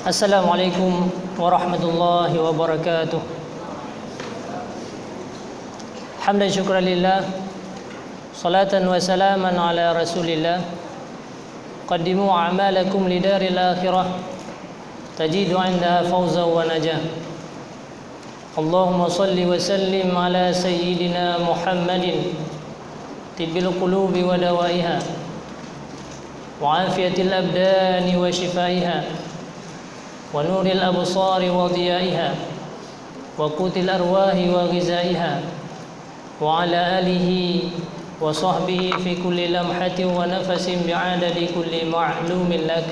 Assalamualaikum warahmatullahi wabarakatuh. Hamdan syukran lillah, salatan wa salaman ala rasulillah. Qaddimu a'malakum lidaril akhirah, tajidu 'indaha fawzan wa najah. Allahumma salli wa sallim ala sayyidina Muhammadin tibbil qulubi wa dawaiha wa afiyatil abdani wa shifaiha wa nuril absari wa diyaiha wa qutil arwahi wa ghizaiha wa ala alihi wa sahbihi fi kulli lamhatin wa nafasin bi'adadi kulli ma'lumin lak.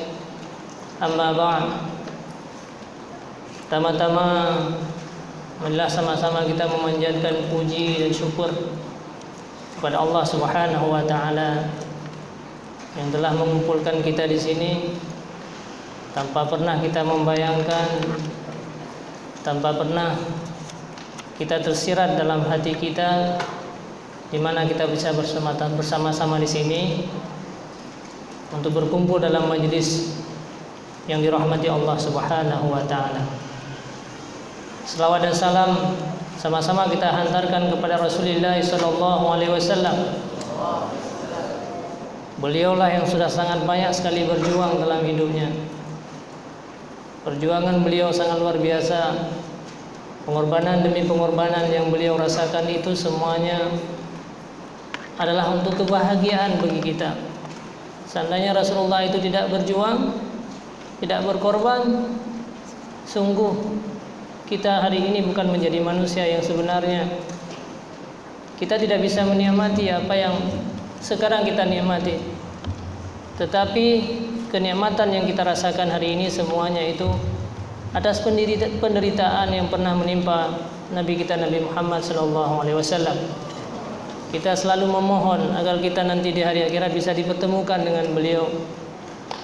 Amma ba'd. Tama-tama marilah sama-sama kita memanjatkan puji dan syukur kepada Allah Subhanahu wa taala yang telah mengumpulkan kita di sini tanpa pernah kita membayangkan, tanpa pernah kita tersirat dalam hati kita di mana kita bisa bersama-sama di sini untuk berkumpul dalam majelis yang dirahmati Allah Subhanahu wa taala. Selawat dan salam sama-sama kita hantarkan kepada Rasulullah sallallahu alaihi wasallam. Beliaulah yang sudah sangat banyak sekali berjuang dalam hidupnya. Perjuangan beliau sangat luar biasa. Pengorbanan demi pengorbanan yang beliau rasakan itu semuanya adalah untuk kebahagiaan bagi kita. Seandainya Rasulullah itu tidak berjuang, tidak berkorban, sungguh kita hari ini bukan menjadi manusia yang sebenarnya. Kita tidak bisa menikmati apa yang sekarang kita nikmati. Tetapi kenikmatan yang kita rasakan hari ini semuanya itu atas penderitaan yang pernah menimpa Nabi kita Nabi Muhammad SAW. Kita selalu memohon agar kita nanti di hari akhirat bisa dipertemukan dengan beliau,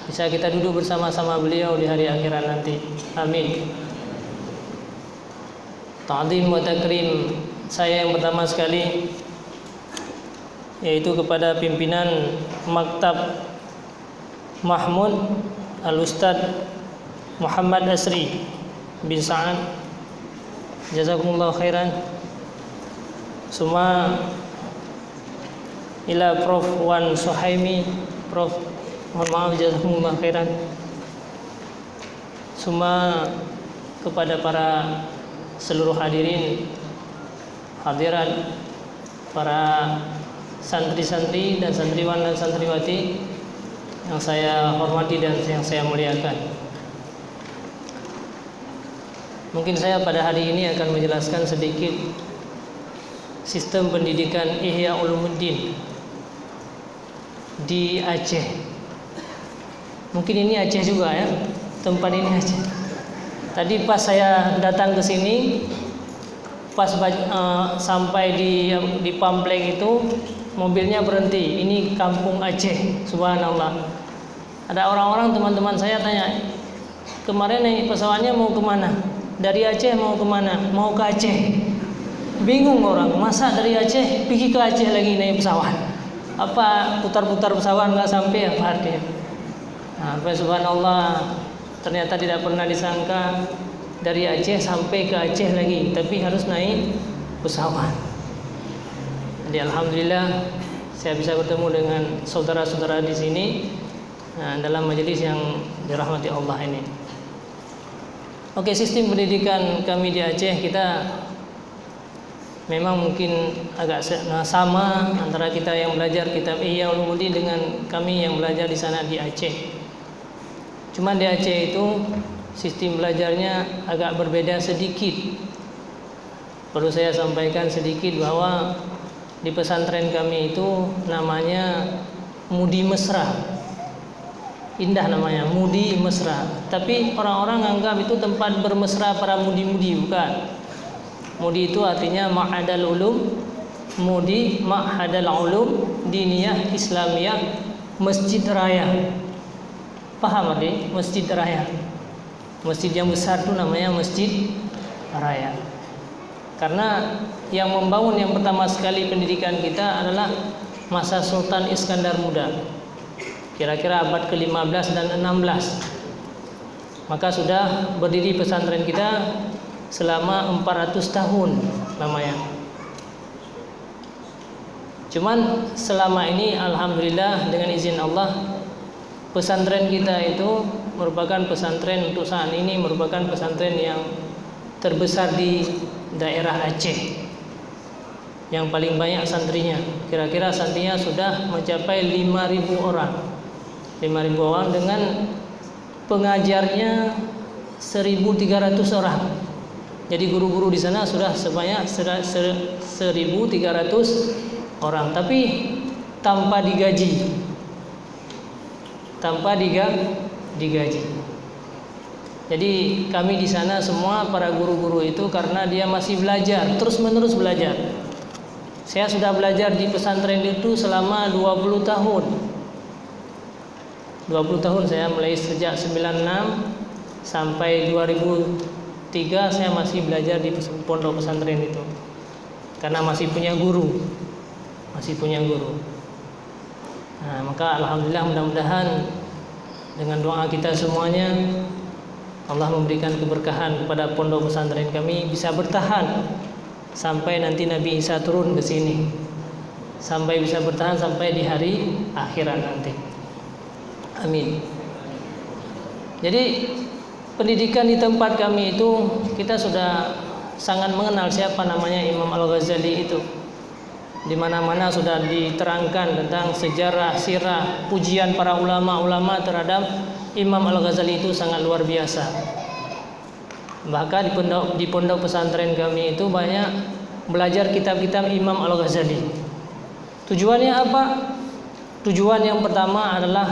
bisa kita duduk bersama-sama beliau di hari akhirat nanti. Amin. Ta'zim wa takrim saya yang pertama sekali yaitu kepada pimpinan Maktab Mahmud Al-Ustadz Muhammad Asri bin Sa'ad, jazakumullah khairan. Suma ila Prof Wan Suhaimi, Prof mohon maaf, jazakumullah khairan. Suma kepada para seluruh hadirin hadirat, para santri-santri dan santriwan dan santriwati yang saya hormati dan yang saya muliakan. Mungkin saya pada hari ini akan menjelaskan sedikit sistem pendidikan Ihya Ulumuddin di Aceh. Mungkin ini Aceh juga ya, tempat ini Aceh. Tadi pas saya datang ke sini, pas sampai di Pampleng itu mobilnya berhenti. Ini kampung Aceh, subhanallah. Ada orang-orang teman-teman saya tanya, kemarin naik pesawatnya mau kemana? Dari Aceh mau kemana? Mau ke Aceh. Bingung orang, masa dari Aceh pergi ke Aceh lagi naik pesawat? Apa putar-putar pesawat nggak sampai apa artinya? Nah, subhanallah, ternyata tidak pernah disangka dari Aceh sampai ke Aceh lagi, tapi harus naik pesawat. Jadi alhamdulillah saya bisa bertemu dengan saudara-saudara di sini dalam majelis yang dirahmati Allah ini. Oke, sistem pendidikan kami di Aceh kita memang mungkin agak sama antara kita yang belajar kitab Ihya Ulumuddin dengan kami yang belajar di sana di Aceh. Cuma di Aceh itu sistem belajarnya agak berbeda sedikit. Perlu saya sampaikan sedikit bahwa di pesantren kami itu namanya Mudi Mesra. Indah namanya, Mudi Mesra. Tapi orang-orang anggap itu tempat bermesra para mudi-mudi, bukan. Mudi itu artinya Ma'hadal Ulum, Mudi Ma'hadal Ulum Diniyah Islamiyah Masjid Raya. Paham arti Masjid Raya? Masjid yang besar itu namanya Masjid Raya. Karena yang membangun yang pertama sekali pendidikan kita adalah masa Sultan Iskandar Muda. kira-kira abad ke-15 dan 16. Maka sudah berdiri pesantren kita selama 400 tahun namanya. Cuman selama ini alhamdulillah dengan izin Allah, pesantren kita itu merupakan pesantren untuk saat ini merupakan pesantren yang terbesar di daerah Aceh, yang paling banyak santrinya. Kira-kira santrinya sudah mencapai 5.000 orang. 5.000 orang dengan pengajarnya 1.300 orang. Jadi guru-guru di sana sudah sebanyak 1.300 orang, tapi tanpa digaji. Tanpa digaji. Jadi kami di sana semua para guru-guru itu karena dia masih belajar, terus-menerus belajar. Saya sudah belajar di pesantren itu selama 20 tahun. 20 tahun saya mulai sejak 96 sampai 2003 saya masih belajar di pondok pesantren itu. Karena masih punya guru. Nah, maka alhamdulillah, mudah-mudahan dengan doa kita semuanya Allah memberikan keberkahan kepada pondok pesantren kami bisa bertahan sampai nanti Nabi Isa turun ke sini. Sampai bisa bertahan sampai di hari akhirat nanti. Amin. Jadi pendidikan di tempat kami itu kita sudah sangat mengenal siapa namanya Imam Al-Ghazali itu. Di mana-mana sudah diterangkan tentang sejarah, sirah, pujian para ulama-ulama terhadap Imam Al-Ghazali itu sangat luar biasa. Bahkan di pondok pesantren kami itu banyak belajar kitab-kitab Imam Al-Ghazali. Tujuannya apa? Tujuan yang pertama adalah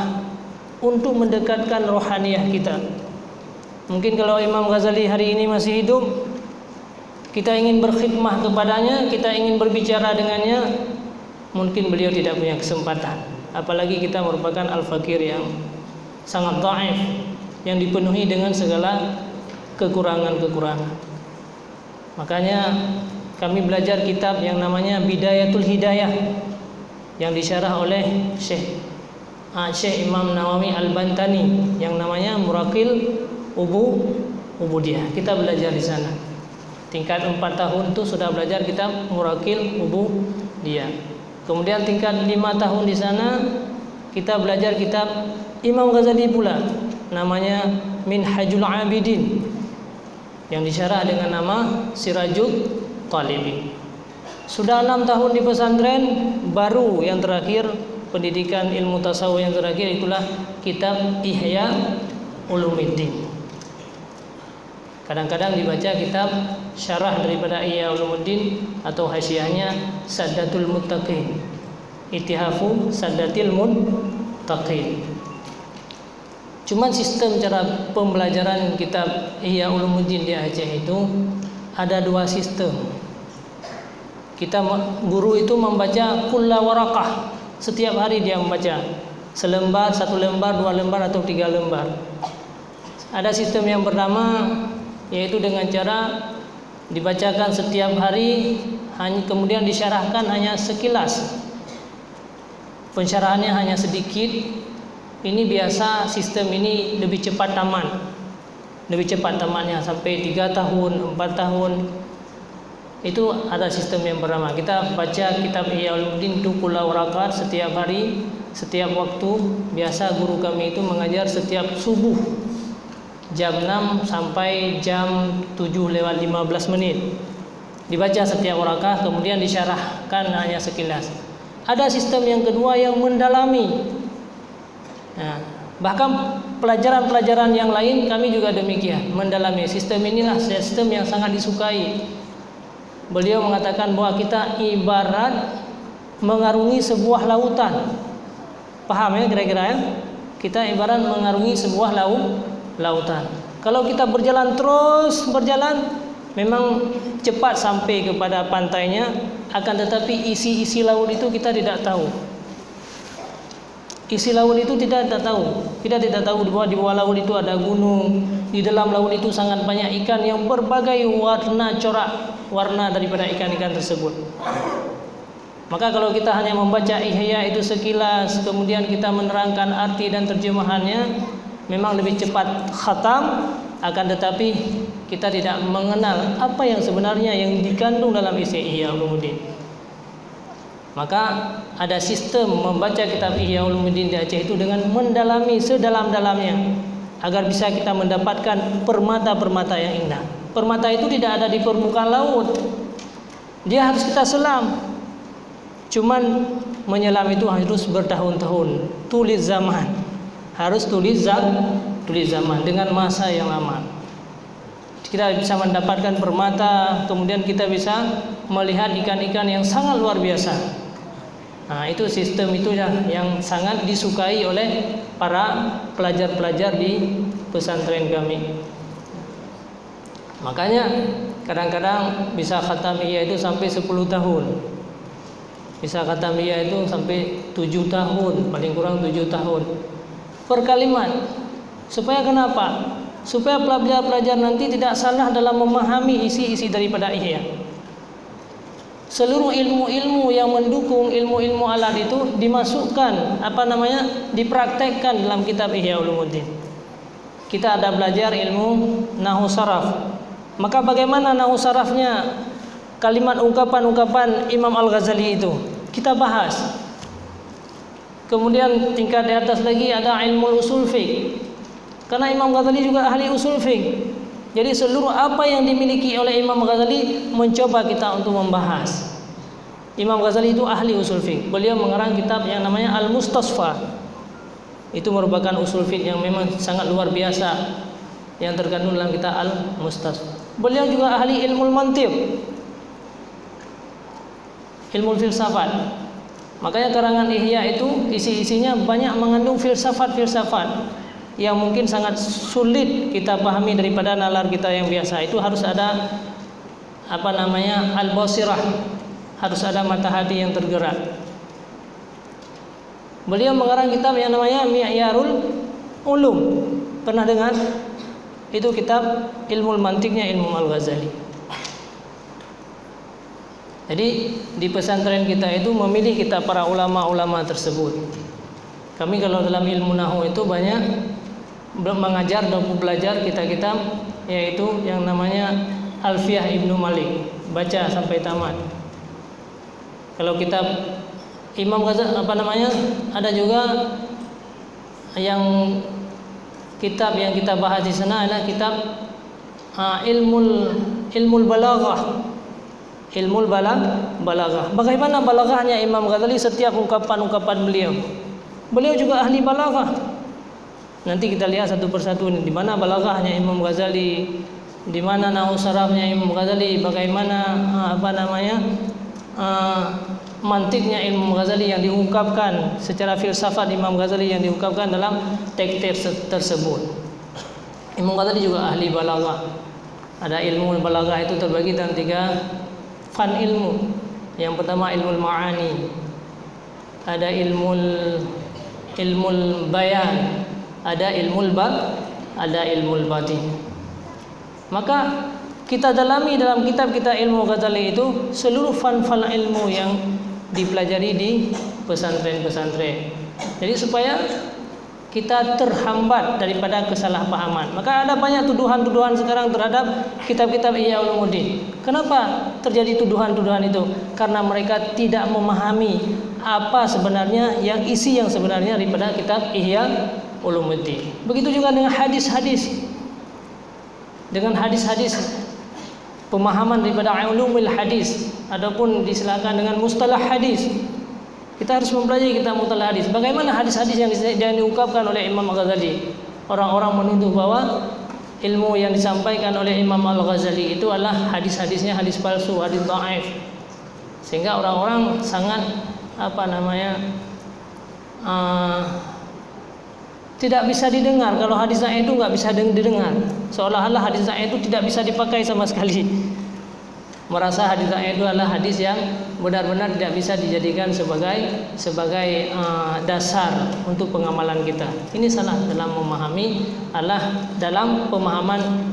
untuk mendekatkan rohaniyah kita. Mungkin kalau Imam Ghazali hari ini masih hidup, kita ingin berkhidmah kepadanya, kita ingin berbicara dengannya, mungkin beliau tidak punya kesempatan. Apalagi kita merupakan al-fakir yang sangat dhaif, yang dipenuhi dengan segala kekurangan-kekurangan. Makanya kami belajar kitab yang namanya Bidayatul Hidayah yang disyarah oleh Syekh Imam Nawawi Al-Bantani yang namanya Muraqil Ubudiyah. Kita belajar di sana. Tingkat 4 tahun itu sudah belajar kitab Muraqil Ubudiyah. Kemudian tingkat 5 tahun di sana kita belajar kitab Imam Ghazali pula, namanya Minhajul Abidin yang disyarah dengan nama Sirajul Talibin. Sudah 6 tahun di pesantren, baru yang terakhir pendidikan ilmu tasawuf yang terakhir itulah kitab Ihya Ulumuddin. Kadang-kadang dibaca kitab syarah daripada Ihya Ulumuddin atau hasyiahnya Saddatul Muttaqin, Ittihafu Saddatil Muttaqin. Cuman sistem cara pembelajaran kitab Ihya Ulumuddin di Aceh itu ada 2 sistem. Guru itu membaca kulla warakah, setiap hari dia membaca selembar, 1 lembar, 2 lembar atau 3 lembar. Ada sistem yang pertama, yaitu dengan cara dibacakan setiap hari, kemudian disyarahkan hanya sekilas, pensyarahannya hanya sedikit. Ini biasa sistem ini lebih cepat tamatnya sampai 3 tahun, 4 tahun. Itu ada sistem yang pertama. Kita baca kitab Ihya Ulumuddin itu kulla warakat setiap hari, setiap waktu. Biasa guru kami itu mengajar setiap subuh jam 6 sampai jam 7:15. Dibaca setiap warakah, kemudian disyarahkan hanya sekilas. Ada sistem yang kedua yang mendalami. Nah, bahkan pelajaran-pelajaran yang lain kami juga demikian, mendalami. Sistem inilah sistem yang sangat disukai. Beliau mengatakan bahwa kita ibarat mengarungi sebuah lautan. Paham ya kira-kira ya? Kita ibarat mengarungi sebuah lautan. Kalau kita berjalan, memang cepat sampai kepada pantainya, akan tetapi isi laut itu kita tidak tahu. Isi laut itu kita tidak tahu. Kita tidak tahu bahwa di bawah laut itu ada gunung. Di dalam laut itu sangat banyak ikan yang berbagai warna, corak warna daripada ikan-ikan tersebut. Maka kalau kita hanya membaca Ihya itu sekilas, kemudian kita menerangkan arti dan terjemahannya, memang lebih cepat khatam, akan tetapi kita tidak mengenal apa yang sebenarnya yang dikandung dalam isi Ihya Ulumuddin. Maka ada sistem membaca kitab Ihya Ulumuddin di Aceh itu dengan mendalami sedalam-dalamnya agar bisa kita mendapatkan permata-permata yang indah. Permata itu tidak ada di permukaan laut, dia harus kita selam. Cuman menyelam itu harus bertahun-tahun, tulis zaman, harus tulis zaman dengan masa yang lama. Kita bisa mendapatkan permata, kemudian kita bisa melihat ikan-ikan yang sangat luar biasa. Nah, itu sistem itu yang sangat disukai oleh para pelajar-pelajar di pesantren kami. Makanya kadang-kadang bisa khatam Ihya itu sampai 10 tahun. Bisa khatam Ihya itu sampai 7 tahun, paling kurang 7 tahun. Per kalimat. Supaya kenapa? Supaya pelajar-pelajar nanti tidak salah dalam memahami isi-isi daripada Ihya. Seluruh ilmu-ilmu yang mendukung ilmu-ilmu alat itu dimasukkan, dipraktekkan dalam kitab Ihya Ulumuddin. Kita ada belajar ilmu nahwu saraf. Maka bagaimana nahwu sarafnya kalimat ungkapan-ungkapan Imam Al-Ghazali itu? Kita bahas. Kemudian tingkat di atas lagi ada ilmu usul fiqh. Karena Imam Ghazali juga ahli usul fiqh. Jadi seluruh apa yang dimiliki oleh Imam Ghazali mencoba kita untuk membahas. Imam Ghazali itu ahli usul fiqh. Beliau mengarang kitab yang namanya Al-Mustasfa. Itu merupakan usul fiqh yang memang sangat luar biasa yang terkandung dalam kitab Al-Mustasfa. Beliau juga ahli ilmu mantiq, ilmu filsafat. Makanya karangan Ihya itu isi-isinya banyak mengandung filsafat-filsafat yang mungkin sangat sulit kita pahami daripada nalar kita yang biasa. Itu harus ada al-basirah, harus ada mata hati yang tergerak. Beliau mengarang kitab yang namanya Mi'yarul Ulum. Pernah dengar? Itu kitab ilmu mantiknya Imam Al-Ghazali. Jadi di pesantren kita itu memilih kita para ulama-ulama tersebut. Kami kalau dalam ilmu nahwu itu banyak mengajar dan belajar kitab-kitab, yaitu yang namanya Alfiyah Ibnu Malik, baca sampai tamat. Kalau kitab Imam Ghazali ada juga yang kitab yang kita bahas di sana adalah kitab ilmul balaghah. Ilmul balaghah. Bagaimana balaghahnya Imam Ghazali, setiap ungkapan-ungkapan beliau. Beliau juga ahli balaghah. Nanti kita lihat satu persatu di mana balaghahnya Imam Ghazali, di mana nahwu sarafnya Imam Ghazali, bagaimana mantiknya Imam Ghazali yang diungkapkan secara filsafat Imam Ghazali yang diungkapkan dalam teks-teks tersebut. Imam Ghazali juga ahli balaghah. Ada ilmu balaghah itu terbagi dalam 3 fan ilmu. Yang pertama ilmu ma'ani, ada ilmu bayan, ada ilmu batin. Maka kita dalami dalam kitab kita ilmu Ghazali itu seluruh fan-fan ilmu yang dipelajari di pesantren-pesantren. Jadi supaya kita terhambat daripada kesalahpahaman. Maka ada banyak tuduhan-tuduhan sekarang terhadap kitab-kitab Ihya Ulumuddin. Kenapa terjadi tuduhan-tuduhan itu? Karena mereka tidak memahami apa sebenarnya isi yang sebenarnya daripada kitab Ihya Ulumuddin. Begitu juga dengan hadis-hadis. Dengan hadis-hadis, pemahaman daripada ulumul hadis ataupun disilakan dengan mustalah hadis. Kita harus mempelajari kitab mustalah hadis. Bagaimana hadis-hadis yang diungkapkan oleh Imam Al-Ghazali? Orang-orang menuduh bahwa ilmu yang disampaikan oleh Imam Al-Ghazali itu adalah hadis-hadisnya hadis palsu, hadis dhaif. Sehingga orang-orang sangat tidak bisa didengar. Kalau hadis dhaif itu nggak bisa didengar. Seolah-olah hadis dhaif itu tidak bisa dipakai sama sekali. Merasa hadis dhaif itu adalah hadis yang benar-benar tidak bisa dijadikan sebagai dasar untuk pengamalan kita. Ini salah dalam memahami dalam pemahaman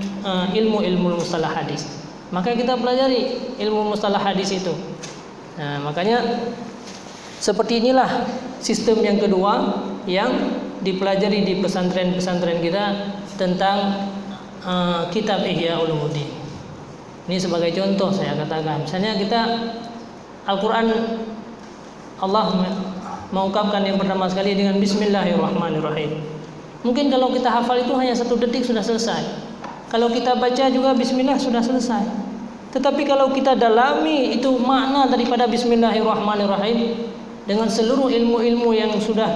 ilmu-ilmu mustalah hadis. Maka kita pelajari ilmu mustalah hadis itu. Nah, makanya seperti inilah sistem yang kedua yang dipelajari di pesantren-pesantren kita tentang kitab Ihya Ulumuddin. Ini sebagai contoh saya katakan. Misalnya kita Al-Quran, Allah mengungkapkan yang pertama sekali dengan Bismillahirrahmanirrahim. Mungkin kalau kita hafal itu hanya 1 detik sudah selesai. Kalau kita baca juga Bismillah sudah selesai. Tetapi kalau kita dalami itu makna daripada Bismillahirrahmanirrahim dengan seluruh ilmu-ilmu yang sudah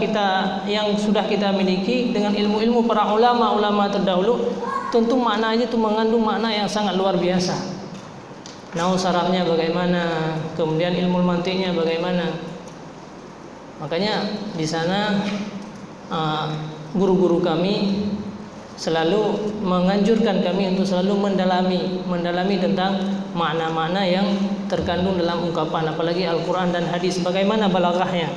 kita miliki, dengan ilmu-ilmu para ulama terdahulu, tentu maknanya itu mengandung makna yang sangat luar biasa. Nahwu sarafnya bagaimana, kemudian ilmu mantiknya bagaimana. Makanya di sana guru-guru kami selalu menganjurkan kami untuk selalu mendalami tentang makna-makna yang terkandung dalam ungkapan, apalagi Al-Quran dan hadis, bagaimana balaghahnya.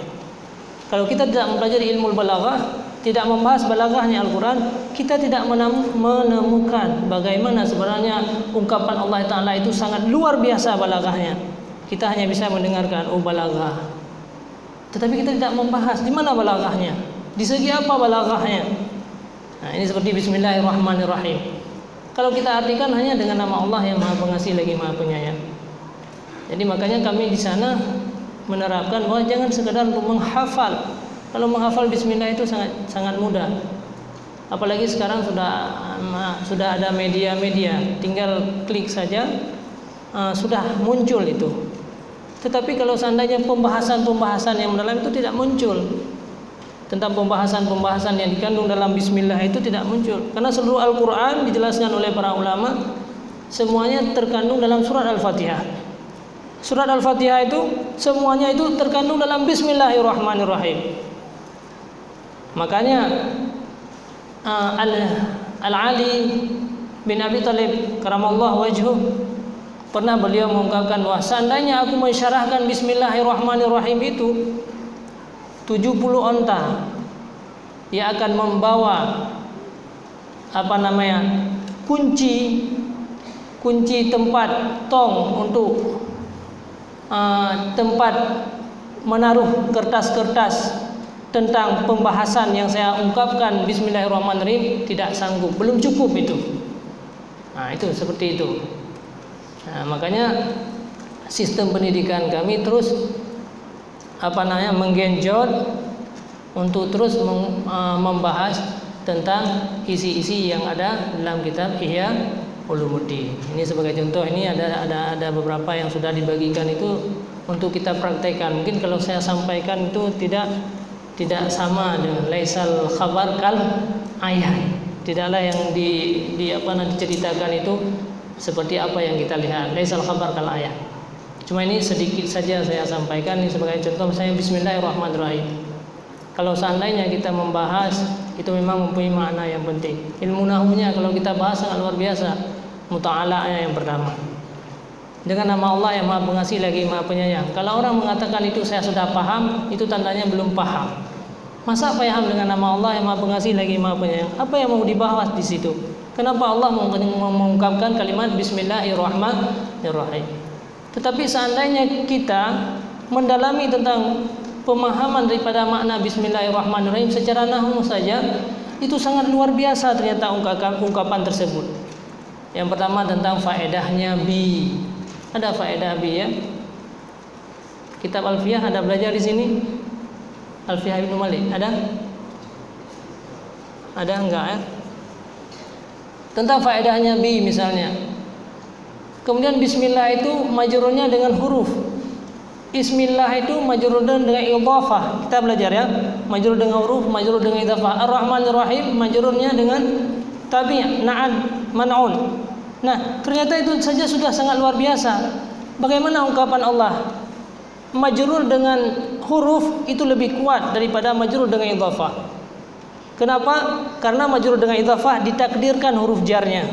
Kalau kita tidak mempelajari ilmu balaghah, tidak membahas balaghahnya Al-Quran, kita tidak menemukan bagaimana sebenarnya ungkapan Allah Ta'ala itu sangat luar biasa balaghahnya. Kita hanya bisa mendengarkan, oh balaghah, tetapi kita tidak membahas di mana balaghahnya, di segi apa balaghahnya. Nah, ini seperti Bismillahirrahmanirrahim. Kalau kita artikan hanya dengan nama Allah yang Maha Pengasih lagi Maha Penyayang. Jadi makanya kami di sana menerapkan bahwa jangan sekedar untuk menghafal. Kalau menghafal Bismillah itu sangat mudah. Apalagi sekarang sudah ada media-media, tinggal klik saja sudah muncul itu. Tetapi kalau seandainya pembahasan yang mendalam itu tidak muncul, tentang pembahasan yang dikandung dalam Bismillah itu tidak muncul, karena seluruh Al-Quran dijelaskan oleh para ulama semuanya terkandung dalam surat Al-Fatihah. Surat Al-Fatihah itu semuanya itu terkandung dalam Bismillahirrahmanirrahim. Makanya Al-Ali bin Abi Thalib karamallahu wajhuh pernah beliau mengungkapkan bahwa seandainya aku mensyarahkan Bismillahirrahmanirrahim itu 70 onta yang akan membawa kunci tempat tong untuk tempat menaruh kertas-kertas tentang pembahasan yang saya ungkapkan Bismillahirrahmanirrahim, tidak sanggup, belum cukup itu. Nah, itu seperti itu. Nah, makanya sistem pendidikan kami terus menggenjot untuk terus membahas tentang isi-isi yang ada dalam kitab Ihya Ulumuddin. Ini sebagai contoh, ini ada beberapa yang sudah dibagikan itu untuk kita praktekkan. Mungkin kalau saya sampaikan itu tidak sama dengan laisal khabar kal ayat. Tidaklah yang diceritakan itu seperti apa yang kita lihat. Laisal khabar kal ayat. Cuma ini sedikit saja saya sampaikan ini sebagai contoh. Misalnya Bismillahirrahmanirrahim. Kalau seandainya kita membahas itu memang mempunyai makna yang penting. Ilmu nahwunya kalau kita bahas sangat luar biasa. Muta'ala'nya yang pertama. Dengan nama Allah yang Maha Pengasih lagi Maha Penyayang. Kalau orang mengatakan itu saya sudah paham, itu tandanya belum paham. Masa paham dengan nama Allah yang Maha Pengasih lagi Maha Penyayang? Apa yang mau dibahas di situ? Kenapa Allah mengungkapkan kalimat Bismillahirrahmanirrahim? Tetapi seandainya kita mendalami tentang pemahaman daripada makna Bismillahirrahmanirrahim secara nahwu saja, itu sangat luar biasa ternyata ungkapan tersebut. Yang pertama tentang faedahnya bi. Ada faedah bi ya. Kitab Alfiyah ada belajar di sini? Alfiyah Ibnu Malik ada? Ada enggak ya? Tentang faedahnya bi misalnya. Kemudian bismillah itu majrurnya dengan huruf. Bismillah itu majrur dengan idhafah. Kita belajar ya. Majrur dengan huruf, majrur dengan idhafah. Ar-Rahmanir-Rahim majrurnya dengan tabi', na'ad, man'un. Nah, ternyata itu saja sudah sangat luar biasa. Bagaimana ungkapan Allah? Majrur dengan huruf itu lebih kuat daripada majrur dengan idhafah. Kenapa? Karena majrur dengan idhafah ditakdirkan huruf jarnya.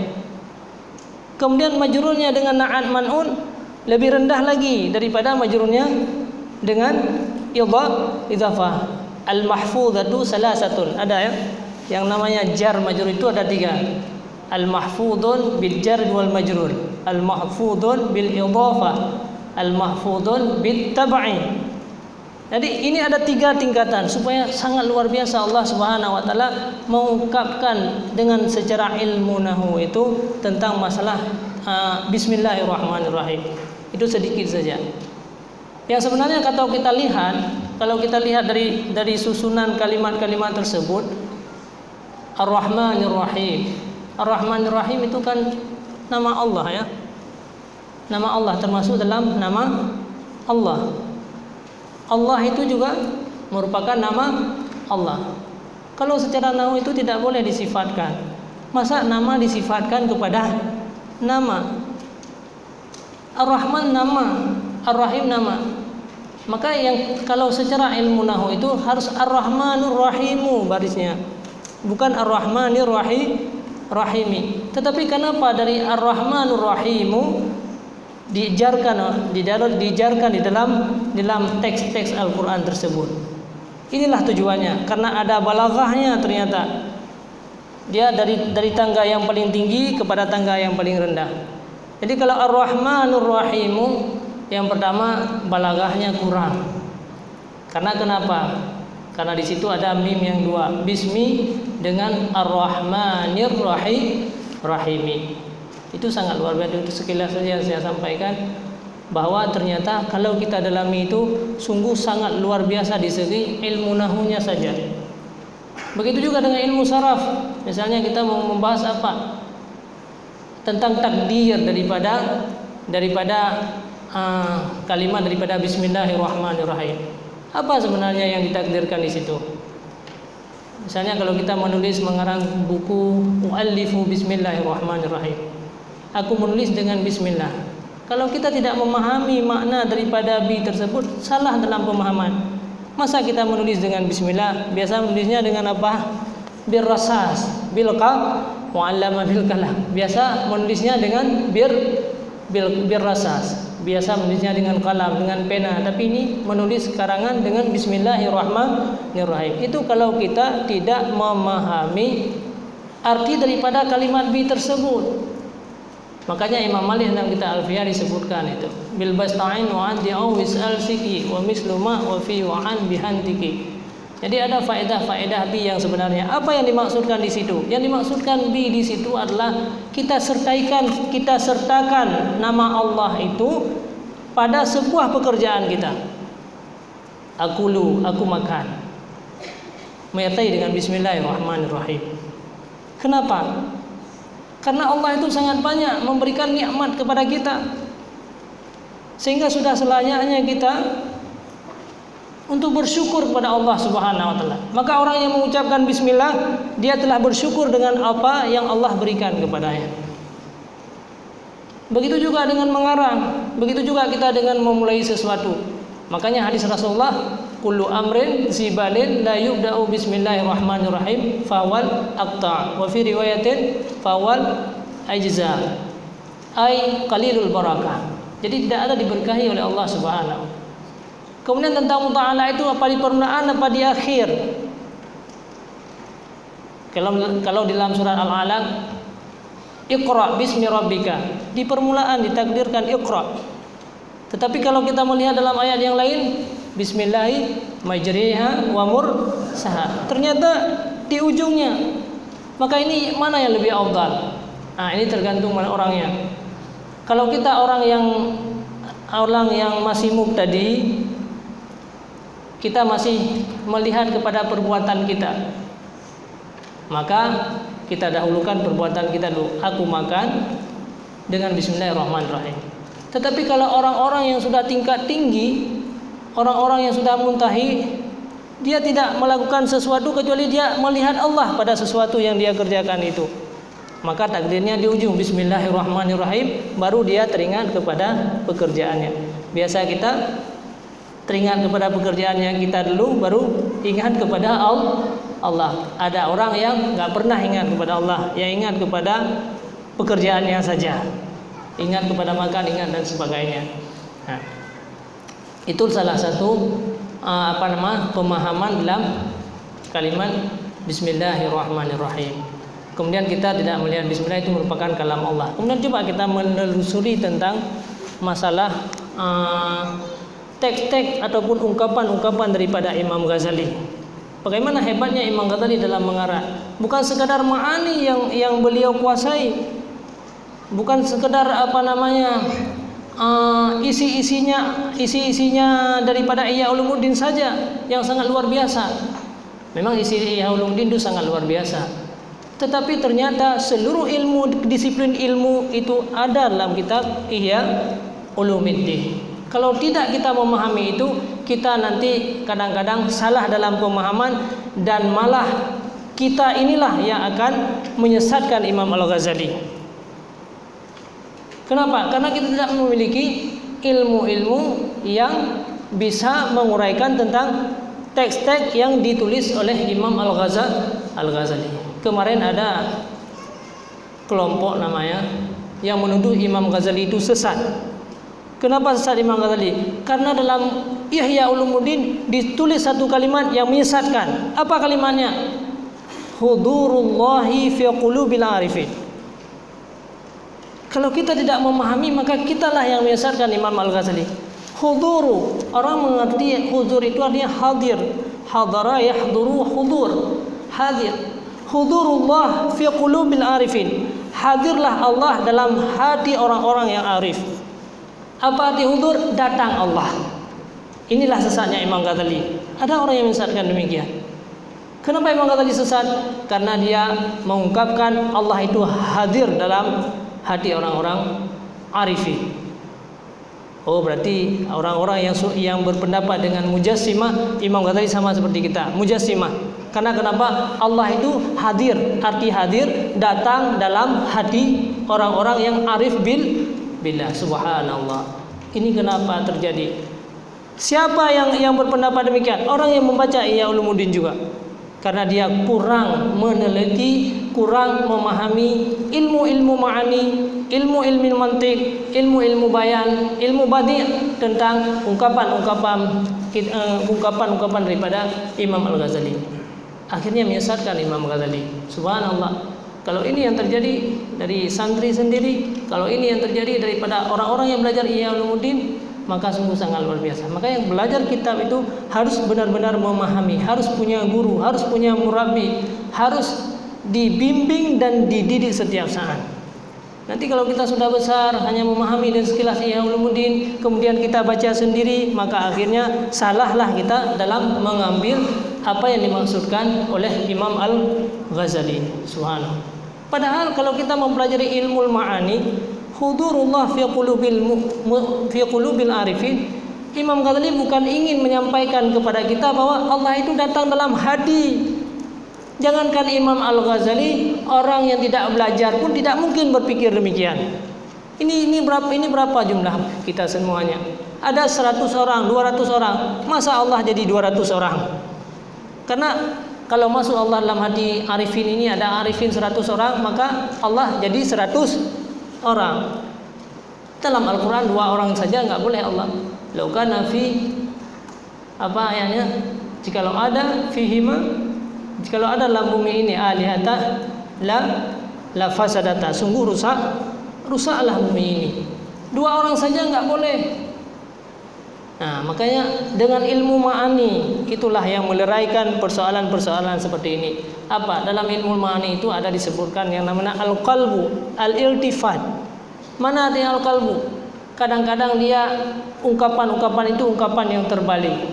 Kemudian majrurnya dengan na'ad man'un lebih rendah lagi daripada majrurnya dengan idhafah. Al-mahfuzatu salasatun. Ada ya? Yang namanya jar majrur itu ada 3. Al-mahfudun bil jar wal majrur, al-mahfudun bil idhafah, al-mahfudun bit tab'i. Jadi ini ada 3 tingkatan supaya sangat luar biasa Allah Subhanahu wa taala mengungkapkan dengan secara ilmu nahwu itu tentang masalah bismillahirrahmanirrahim. Itu sedikit saja. Yang sebenarnya kalau kita lihat dari susunan kalimat-kalimat tersebut, Ar-Rahmanir Rahim. Ar-Rahmanir Rahim itu kan nama Allah ya. Nama Allah termasuk dalam nama Allah. Allah itu juga merupakan nama Allah. Kalau secara nahwu itu tidak boleh disifatkan. Masa nama disifatkan kepada nama? Ar-Rahman nama, Ar-Rahim nama. Maka yang kalau secara ilmu nahwu itu harus Ar-Rahmanur Rahimu barisnya. Bukan Ar-Rahmanir Rahimi. Tetapi kenapa dari Ar-Rahmanur Rahimu dijarkan di dalam teks-teks Al-Quran tersebut? Inilah tujuannya, karena ada balaghahnya ternyata. Dia dari tangga yang paling tinggi kepada tangga yang paling rendah. Jadi kalau Ar-Rahmanur Rahimu, yang pertama balaghahnya kurang. Karena kenapa? Karena di situ ada mim yang 2, bismi dengan Ar-Rahmanir Rahimi. Itu sangat luar biasa. Itu sekilas saja saya sampaikan bahwa ternyata kalau kita dalami itu sungguh sangat luar biasa di segi ilmu nahwunya saja. Begitu juga dengan ilmu saraf. Misalnya kita mau membahas apa? Tentang takdir daripada kalimat daripada bismillahirrahmanirrahim. Apa sebenarnya yang ditakdirkan di situ? Misalnya kalau kita menulis mengarang buku muallifu bismillahirrahmanirrahim. Aku menulis dengan bismillah. Kalau kita tidak memahami makna daripada bi tersebut, salah dalam pemahaman. Masa kita menulis dengan bismillah? Biasa menulisnya dengan apa? Bir rasas, bil qaf, muallama bil kalam. Biasa menulisnya dengan bir rasas. Biasa menulisnya dengan kalam, dengan pena. Tapi ini menulis karangan dengan bismillahirrahmanirrahim. Itu kalau kita tidak memahami arti daripada kalimat bi tersebut. Makanya Imam Malik dalam kitab Alfiyah disebutkan itu bil basta'in wa an di'u wis'al siki wa mislu ma wa fi wa an bihantiki. Jadi ada faedah-faedah bi yang sebenarnya. Apa yang dimaksudkan di situ? Yang dimaksudkan bi di situ adalah kita sertakan nama Allah itu pada sebuah pekerjaan kita. Aku makan. Menyertai dengan bismillahirrahmanirrahim. Kenapa? Karena Allah itu sangat banyak memberikan nikmat kepada kita, sehingga sudah selayaknya kita untuk bersyukur kepada Allah Subhanahu wa taala. Maka orang yang mengucapkan bismillah, dia telah bersyukur dengan apa yang Allah berikan kepadanya. Begitu juga dengan mengarang, begitu juga kita dengan memulai sesuatu. Makanya hadis Rasulullah, kullu amrin zibalin la yubda'u bismillahirrahmanirrahim fawal aqta', wa fi riwayatin fawal ajza, ay qalilul barakah. Jadi tidak ada diberkahi oleh Allah Subhanahu. Kemudian tentang muta'ala itu apa di permulaan apa di akhir? Kalau di dalam surat Al-Alaq, Iqra bismi rabbika, di permulaan ditakdirkan Iqra. Tetapi kalau kita melihat dalam ayat yang lain, bismillahi majriha wa mursaha, ternyata di ujungnya. Maka ini mana yang lebih afdal? Nah, ini tergantung pada orangnya. Kalau kita orang yang masih mubtadi, kita masih melihat kepada perbuatan kita, maka kita dahulukan perbuatan kita dulu. Aku makan dengan bismillahirrahmanirrahim. Tetapi kalau orang-orang yang sudah tingkat tinggi, orang-orang yang sudah muntahi, dia tidak melakukan sesuatu kecuali dia melihat Allah pada sesuatu yang dia kerjakan itu. Maka takdirnya di ujung bismillahirrahmanirrahim, baru dia teringat kepada pekerjaannya. Biasa kita teringat kepada pekerjaannya kita dulu, baru ingat kepada Allah. Ada orang yang nggak pernah ingat kepada Allah, yang ingat kepada pekerjaannya saja. Ingat kepada makan, ingat dan sebagainya. Nah, itu salah satu pemahaman dalam kalimat bismillahirrahmanirrahim. Kemudian kita tidak melihat bismillah itu merupakan kalam Allah. Kemudian coba kita menelusuri tentang masalah teks-teks ataupun ungkapan-ungkapan daripada Imam Ghazali. Bagaimana hebatnya Imam Ghazali dalam mengarang. Bukan sekadar ma'ani yang beliau kuasai, bukan sekadar isi-isinya daripada Ihya Ulumuddin saja yang sangat luar biasa. Memang isi Ihya Ulumuddin itu sangat luar biasa. Tetapi ternyata seluruh ilmu, disiplin ilmu itu ada dalam kitab Ihya Ulumuddin. Kalau tidak kita memahami itu, kita nanti kadang-kadang salah dalam pemahaman dan malah kita inilah yang akan menyesatkan Imam Al-Ghazali. Kenapa? Karena kita tidak memiliki ilmu-ilmu yang bisa menguraikan tentang teks-teks yang ditulis oleh Imam Al-Ghazali. Kemarin ada kelompok namanya yang menuduh Imam Ghazali itu sesat. Kenapa sesat Imam Ghazali? Karena dalam Ihya Ulumuddin ditulis satu kalimat yang menyesatkan. Apa kalimatnya? Hudurullahi fi qulubil arifin. Kalau kita tidak memahami, maka kitalah yang menyesatkan Imam Al-Ghazali. Huduru, orang mengerti hudur itu artinya hadir. Hadara yahduru hudur, hadir. Hudurullah fi qulubil arifin. Hadirlah Allah dalam hati orang-orang yang arif. Apa arti hudur? Datang Allah. Inilah sesatnya Imam Ghazali. Ada orang yang menyesatkan demikian. Kenapa Imam Ghazali sesat? Karena dia mengungkapkan Allah itu hadir dalam hati orang-orang arifin. Oh, berarti orang-orang yang berpendapat dengan Mujassimah, Imam Ghazali sama seperti kita, Mujassimah. Karena kenapa? Allah itu hadir, arti hadir datang dalam hati orang-orang yang arif billah. Subhanallah. Ini kenapa terjadi? Siapa yang berpendapat demikian? Orang yang membaca Ihya Ulumuddin juga. Karena dia kurang meneliti, kurang memahami ilmu-ilmu ma'ani, ilmu-ilmu mantiq, ilmu-ilmu bayan, ilmu badi' tentang ungkapan-ungkapan daripada Imam Al-Ghazali. Akhirnya menyesatkan Imam Ghazali. Subhanallah. Kalau ini yang terjadi dari santri sendiri, kalau ini yang terjadi daripada orang-orang yang belajar Ihya Ulumuddin, maka sungguh sangat luar biasa. Maka yang belajar kitab itu harus benar-benar memahami, harus punya guru, harus punya murabi, harus dibimbing dan dididik setiap saat. Nanti kalau kita sudah besar hanya memahami dan sekilas Ihya Ulumuddin, kemudian kita baca sendiri, maka akhirnya salahlah kita dalam mengambil apa yang dimaksudkan oleh Imam Al-Ghazali. Subhanallah. Padahal kalau kita mempelajari ilmu ma'ani, hudurullah fi qulubil arifin, Imam Ghazali bukan ingin menyampaikan kepada kita bahwa Allah itu datang dalam hati. Jangankan Imam Al-Ghazali, orang yang tidak belajar pun tidak mungkin berpikir demikian. Ini berapa jumlah kita semuanya? Ada 100 orang, 200 orang. Masa Allah jadi 200 orang? Karena kalau masuk Allah dalam hati arifin ini, ada arifin 100 orang, maka Allah jadi 100 orang. Dalam Al-Quran 2 orang saja nggak boleh Allah. Laukana fi apa ayatnya? Jikalau ada dalam bumi ini alihata la fasadata. Sungguh rusaklah bumi ini. 2 orang saja nggak boleh. Nah, makanya dengan ilmu ma'ani itulah yang meleraikan persoalan-persoalan seperti ini. Apa? Dalam ilmu ma'ani itu ada disebutkan yang namanya al-qalbu, al-iltifat. Mana artinya al-qalbu? Kadang-kadang dia ungkapan-ungkapan itu ungkapan yang terbalik.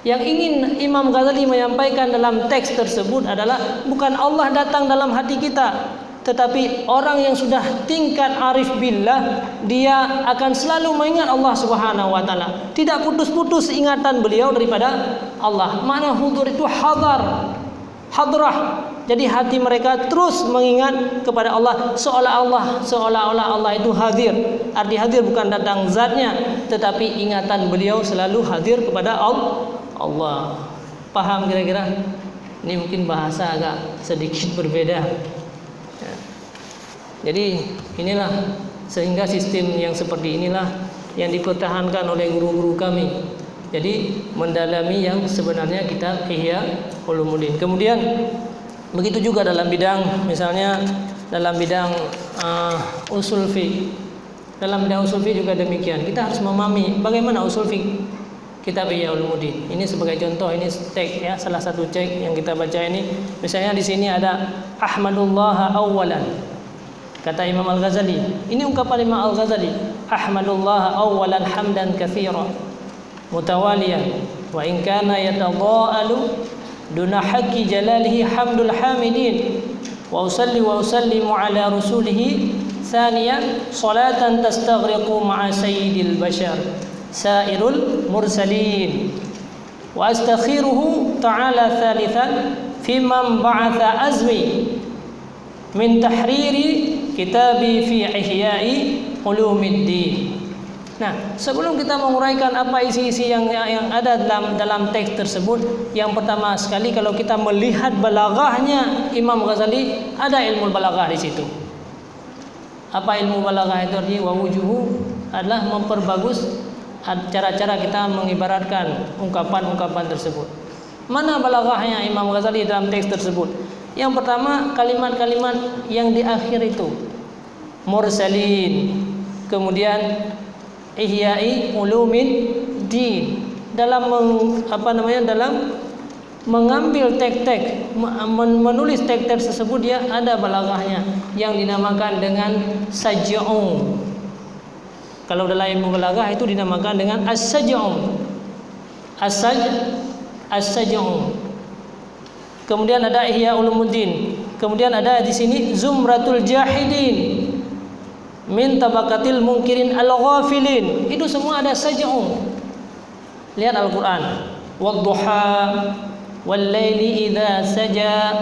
Yang ingin Imam Ghazali menyampaikan dalam teks tersebut adalah bukan Allah datang dalam hati kita, tetapi orang yang sudah tingkat arif billah, dia akan selalu mengingat Allah Subhanahu wa taala. Tidak putus-putus ingatan beliau daripada Allah. Makna hudur itu hadrah. Jadi hati mereka terus mengingat kepada Allah, seolah-olah Allah itu hadir. Arti hadir bukan datang zatnya, tetapi ingatan beliau selalu hadir kepada Allah. Paham kira-kira? Ini mungkin bahasa agak sedikit berbeda. Jadi inilah, sehingga sistem yang seperti inilah yang dipertahankan oleh guru-guru kami. Jadi mendalami yang sebenarnya kitab Ihya Ulumuddin. Kemudian begitu juga dalam bidang, misalnya dalam bidang usul fiqh. Dalam bidang usul fiqh juga demikian. Kita harus memahami bagaimana usul fiqh kitab Ihya Ulumuddin. Ini sebagai contoh, ini teks ya, salah satu teks yang kita baca ini. Misalnya di sini ada Ahmadullah awwalan. Kata Imam Al-Ghazali. Ini ungkapan Imam Al-Ghazali. Ahmadullah awwalan hamdan katsiran mutawaliyan wa in kana yatadaalu duna haqqi jalalihi hamdul hamidin wa usallimu ala rasulihi thaniyan salatan tastaghriqu ma'a sayyidil bashar sairul mursalin wa astakhiruhu ta'ala thalithan fi man ba'atha azmi min tahriri kitabi fi ihya'i ulumiddin. Nah, sebelum kita menguraikan apa isi-isi yang ada dalam teks tersebut, yang pertama sekali kalau kita melihat balaghahnya Imam Ghazali, ada ilmu balaghah di situ. Apa ilmu balaghah itu? Artinya wa wujuhu adalah memperbagus cara-cara kita mengibaratkan ungkapan-ungkapan tersebut. Mana balaghahnya Imam Ghazali dalam teks tersebut? Yang pertama, kalimat-kalimat yang di akhir itu mursalin, kemudian Ihya'i Ulumiddin, dalam dalam mengambil teks-teks, menulis teks-teks tersebut dia ada balaghahnya yang dinamakan dengan saj'u. Kalau dalam ilmu balaghah itu dinamakan dengan as-saj'u. As-saj'u. Kemudian ada Ihya Ulumuddin. Kemudian ada di sini Zumratul Jahidin min tabaqatil munkirin al-ghafilin. Itu semua ada saj'u. Lihat Al-Qur'an. Wadduha wal-laili idza saja.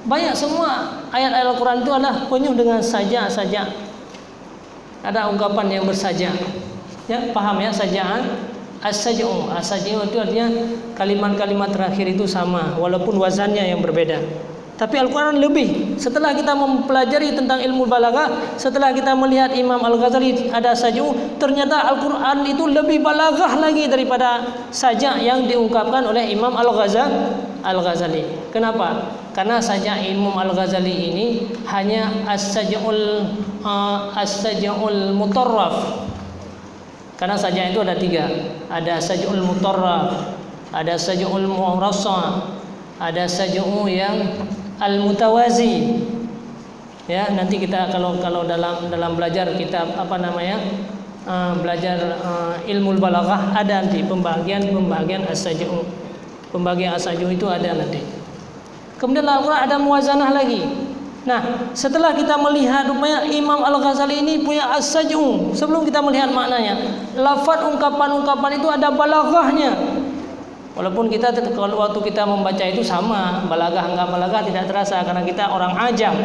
Banyak semua ayat-ayat Al-Qur'an itu adalah penuh dengan saja. Ada ungkapan yang bersaja. Ya, paham ya saja'an? As-saj'u. As-saj'u itu artinya kalimat-kalimat terakhir itu sama walaupun wazannya yang berbeda. Tapi Al-Quran lebih. Setelah kita mempelajari tentang ilmu balaghah, setelah kita melihat Imam Al-Ghazali ada saj'u, ternyata Al-Quran itu lebih balaghah lagi daripada saja yang diungkapkan oleh Imam Al-Ghazali. Kenapa? Karena saja Imam Al-Ghazali ini hanya as-saj'ul mutarraf. Karena saja itu ada 3. Ada saj'ul mutarraf, ada saj'ul mu'rasa, ada saj'u yang al-mutawazi. Ya, nanti kita kalau dalam belajar kitab belajar ilmu balaghah ada nanti pembagian as-saj'u. Pembagian as-saj'u itu ada nanti. Kemudian Al-Qur'an ada muwazanah lagi. Nah, setelah kita melihat rupanya Imam Al-Ghazali ini punya as-saj'u, sebelum kita melihat maknanya, lafaz ungkapan-ungkapan itu ada balaghahnya. Walaupun kita kalau waktu kita membaca itu sama, balaghah enggak balaghah tidak terasa karena kita orang ajam.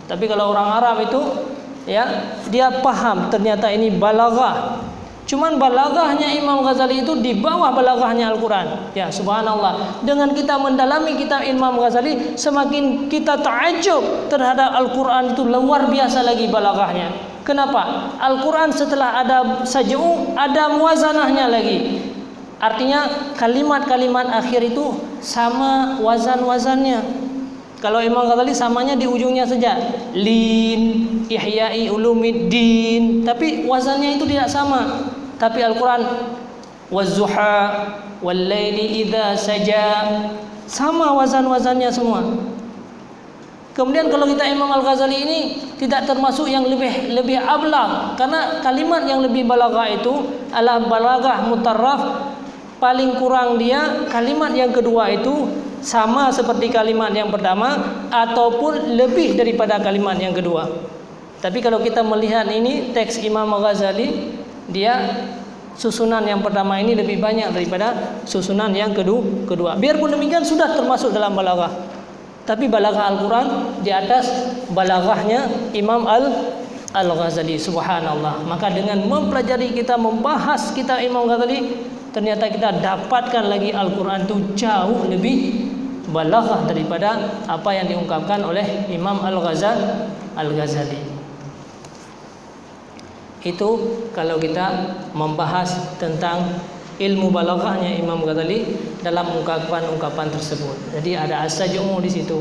Tapi kalau orang Arab itu ya, dia paham ternyata ini balaghah. Cuman balaghahnya Imam Ghazali itu di bawah balaghahnya Al-Qur'an. Ya, subhanallah. Dengan kita mendalami kitab Imam Ghazali, semakin kita ta'ajub terhadap Al-Qur'an itu luar biasa lagi balaghahnya. Kenapa? Al-Qur'an setelah ada saj'u, ada muwazanahnya lagi. Artinya kalimat-kalimat akhir itu sama wazan-wazannya. Kalau Imam Ghazali samanya di ujungnya saja, lin, ihya'i ulumiddin, tapi wazannya itu tidak sama. Tapi Al-Quran waz-zuha wal-laili idza saja, sama wazan-wazannya semua. Kemudian kalau kita Imam Al-Ghazali ini tidak termasuk yang lebih ablagh, karena kalimat yang lebih balaghah itu adalah balaghah mutarraf. Paling kurang dia kalimat yang kedua itu sama seperti kalimat yang pertama ataupun lebih daripada kalimat yang kedua. Tapi kalau kita melihat ini teks Imam Al-Ghazali, dia susunan yang pertama ini lebih banyak daripada susunan yang kedua. Biarpun demikian sudah termasuk dalam balaghah. Tapi balaghah Al-Quran di atas balaghahnya Imam Al-Ghazali, subhanallah. Maka dengan mempelajari kita membahas kitab Imam Ghazali, ternyata kita dapatkan lagi Al-Quran itu jauh lebih balaghah daripada apa yang diungkapkan oleh Imam Al-Ghazali. Itu kalau kita membahas tentang ilmu balaghahnya Imam Ghazali dalam ungkapan-ungkapan tersebut. Jadi ada as-saj'u di situ.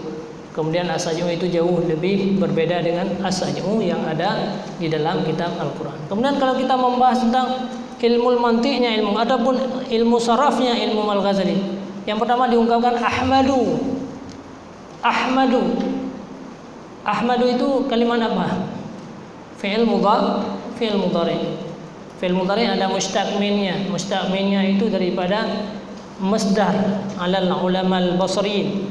Kemudian as-saj'u itu jauh lebih berbeda dengan as-saj'u yang ada di dalam kitab Al-Quran. Kemudian kalau kita membahas tentang ilmu mantiknya, ilmu ataupun ilmu sarafnya ilmu Al-Ghazali, yang pertama diungkapkan Ahmadu. Ahmadu itu kalimat apa? Fi'il mudhari. Fi'il mudhari ada mushtaq minnya. Mushtaq minnya itu daripada masdar alal ulama al-basriyin.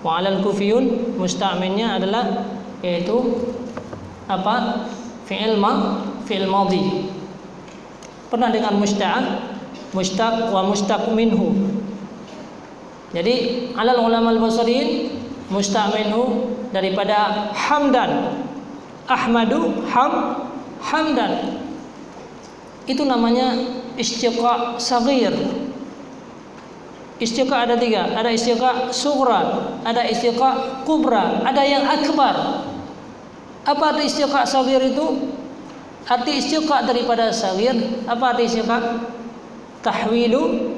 Wa alal kufiyun mushtaq minnya adalah yaitu apa? Fi'il madhi. Pernah dengan mushtaq wa mushtaq minhu. Jadi alal ulama al-basriyin mushtaq minhu daripada hamdan. Ahmadu hamdan. Itu namanya istiqa saghir. Istiqa ada 3, ada istiqa sughra, ada istiqa kubra, ada yang akbar. Apa arti istiqa saghir itu? Arti istiqa daripada saghir, apa arti istiqa? Tahwilu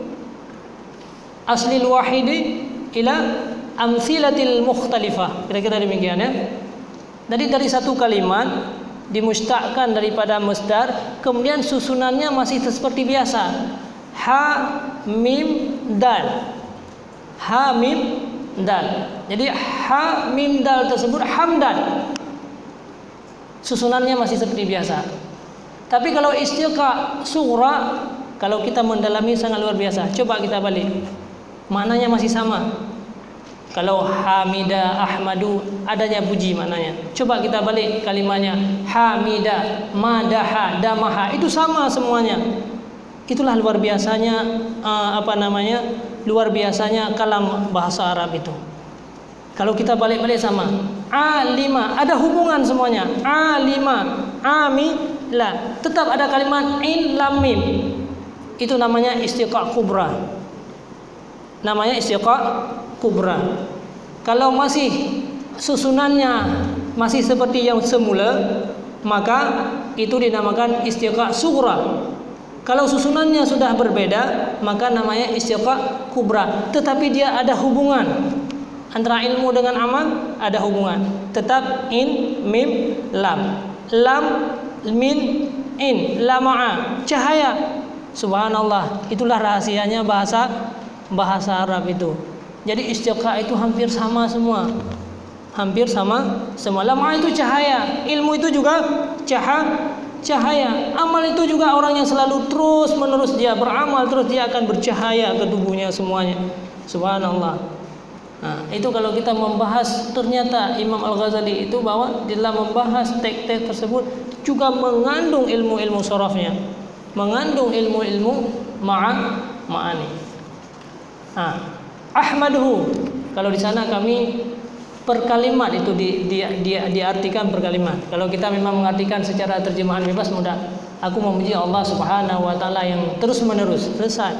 aslil wahidi ila amsilatil mukhtalifah. Kira-kira demikian ya. Jadi dari satu kalimat dimustakkan daripada masdar, kemudian susunannya masih seperti biasa. Ha mim dal. Ha mim dal. Jadi ha mim dal tersebut hamdan. Susunannya masih seperti biasa. Tapi kalau istiqa sughra, kalau kita mendalami sangat luar biasa. Coba kita balik. Maknanya masih sama. Kalau hamida, ahmadu, adanya puji maknanya. Coba kita balik kalimatnya. Hamida, madaha, damaha, itu sama semuanya. Itulah luar biasanya luar biasanya kalam bahasa Arab itu. Kalau kita balik-balik sama. Alima, ada hubungan semuanya. Alima, amila, tetap ada kalimat in lam mim. Itu namanya istiqa kubra. Namanya istiqa kubra. Kalau masih susunannya masih seperti yang semula, maka itu dinamakan istiqa sughra. Kalau susunannya sudah berbeda, maka namanya istiqa kubra. Tetapi dia ada hubungan antara ilmu dengan amal, ada hubungan. Tetap in mim lam. Lam min in lama'a, cahaya. Subhanallah, itulah rahasianya bahasa Arab itu. Jadi istiqa itu hampir sama semua. Hampir sama semua. Lam'a itu cahaya, ilmu itu juga cahaya. Amal itu juga orang yang selalu terus menerus dia beramal, terus dia akan bercahaya ke tubuhnya semuanya. Subhanallah. Nah, itu kalau kita membahas, ternyata Imam Al-Ghazali itu bahwa dalam membahas teks-teks tersebut juga mengandung ilmu-ilmu sarafnya, mengandung ilmu-ilmu ma'ani. Nah, Ahmaduhu, kalau di sana kami per kalimat itu diartikan per kalimat. Kalau kita memang mengartikan secara terjemahan bebas mudah. Aku memuji Allah Subhanahu wa taala yang terus menerus, selesai.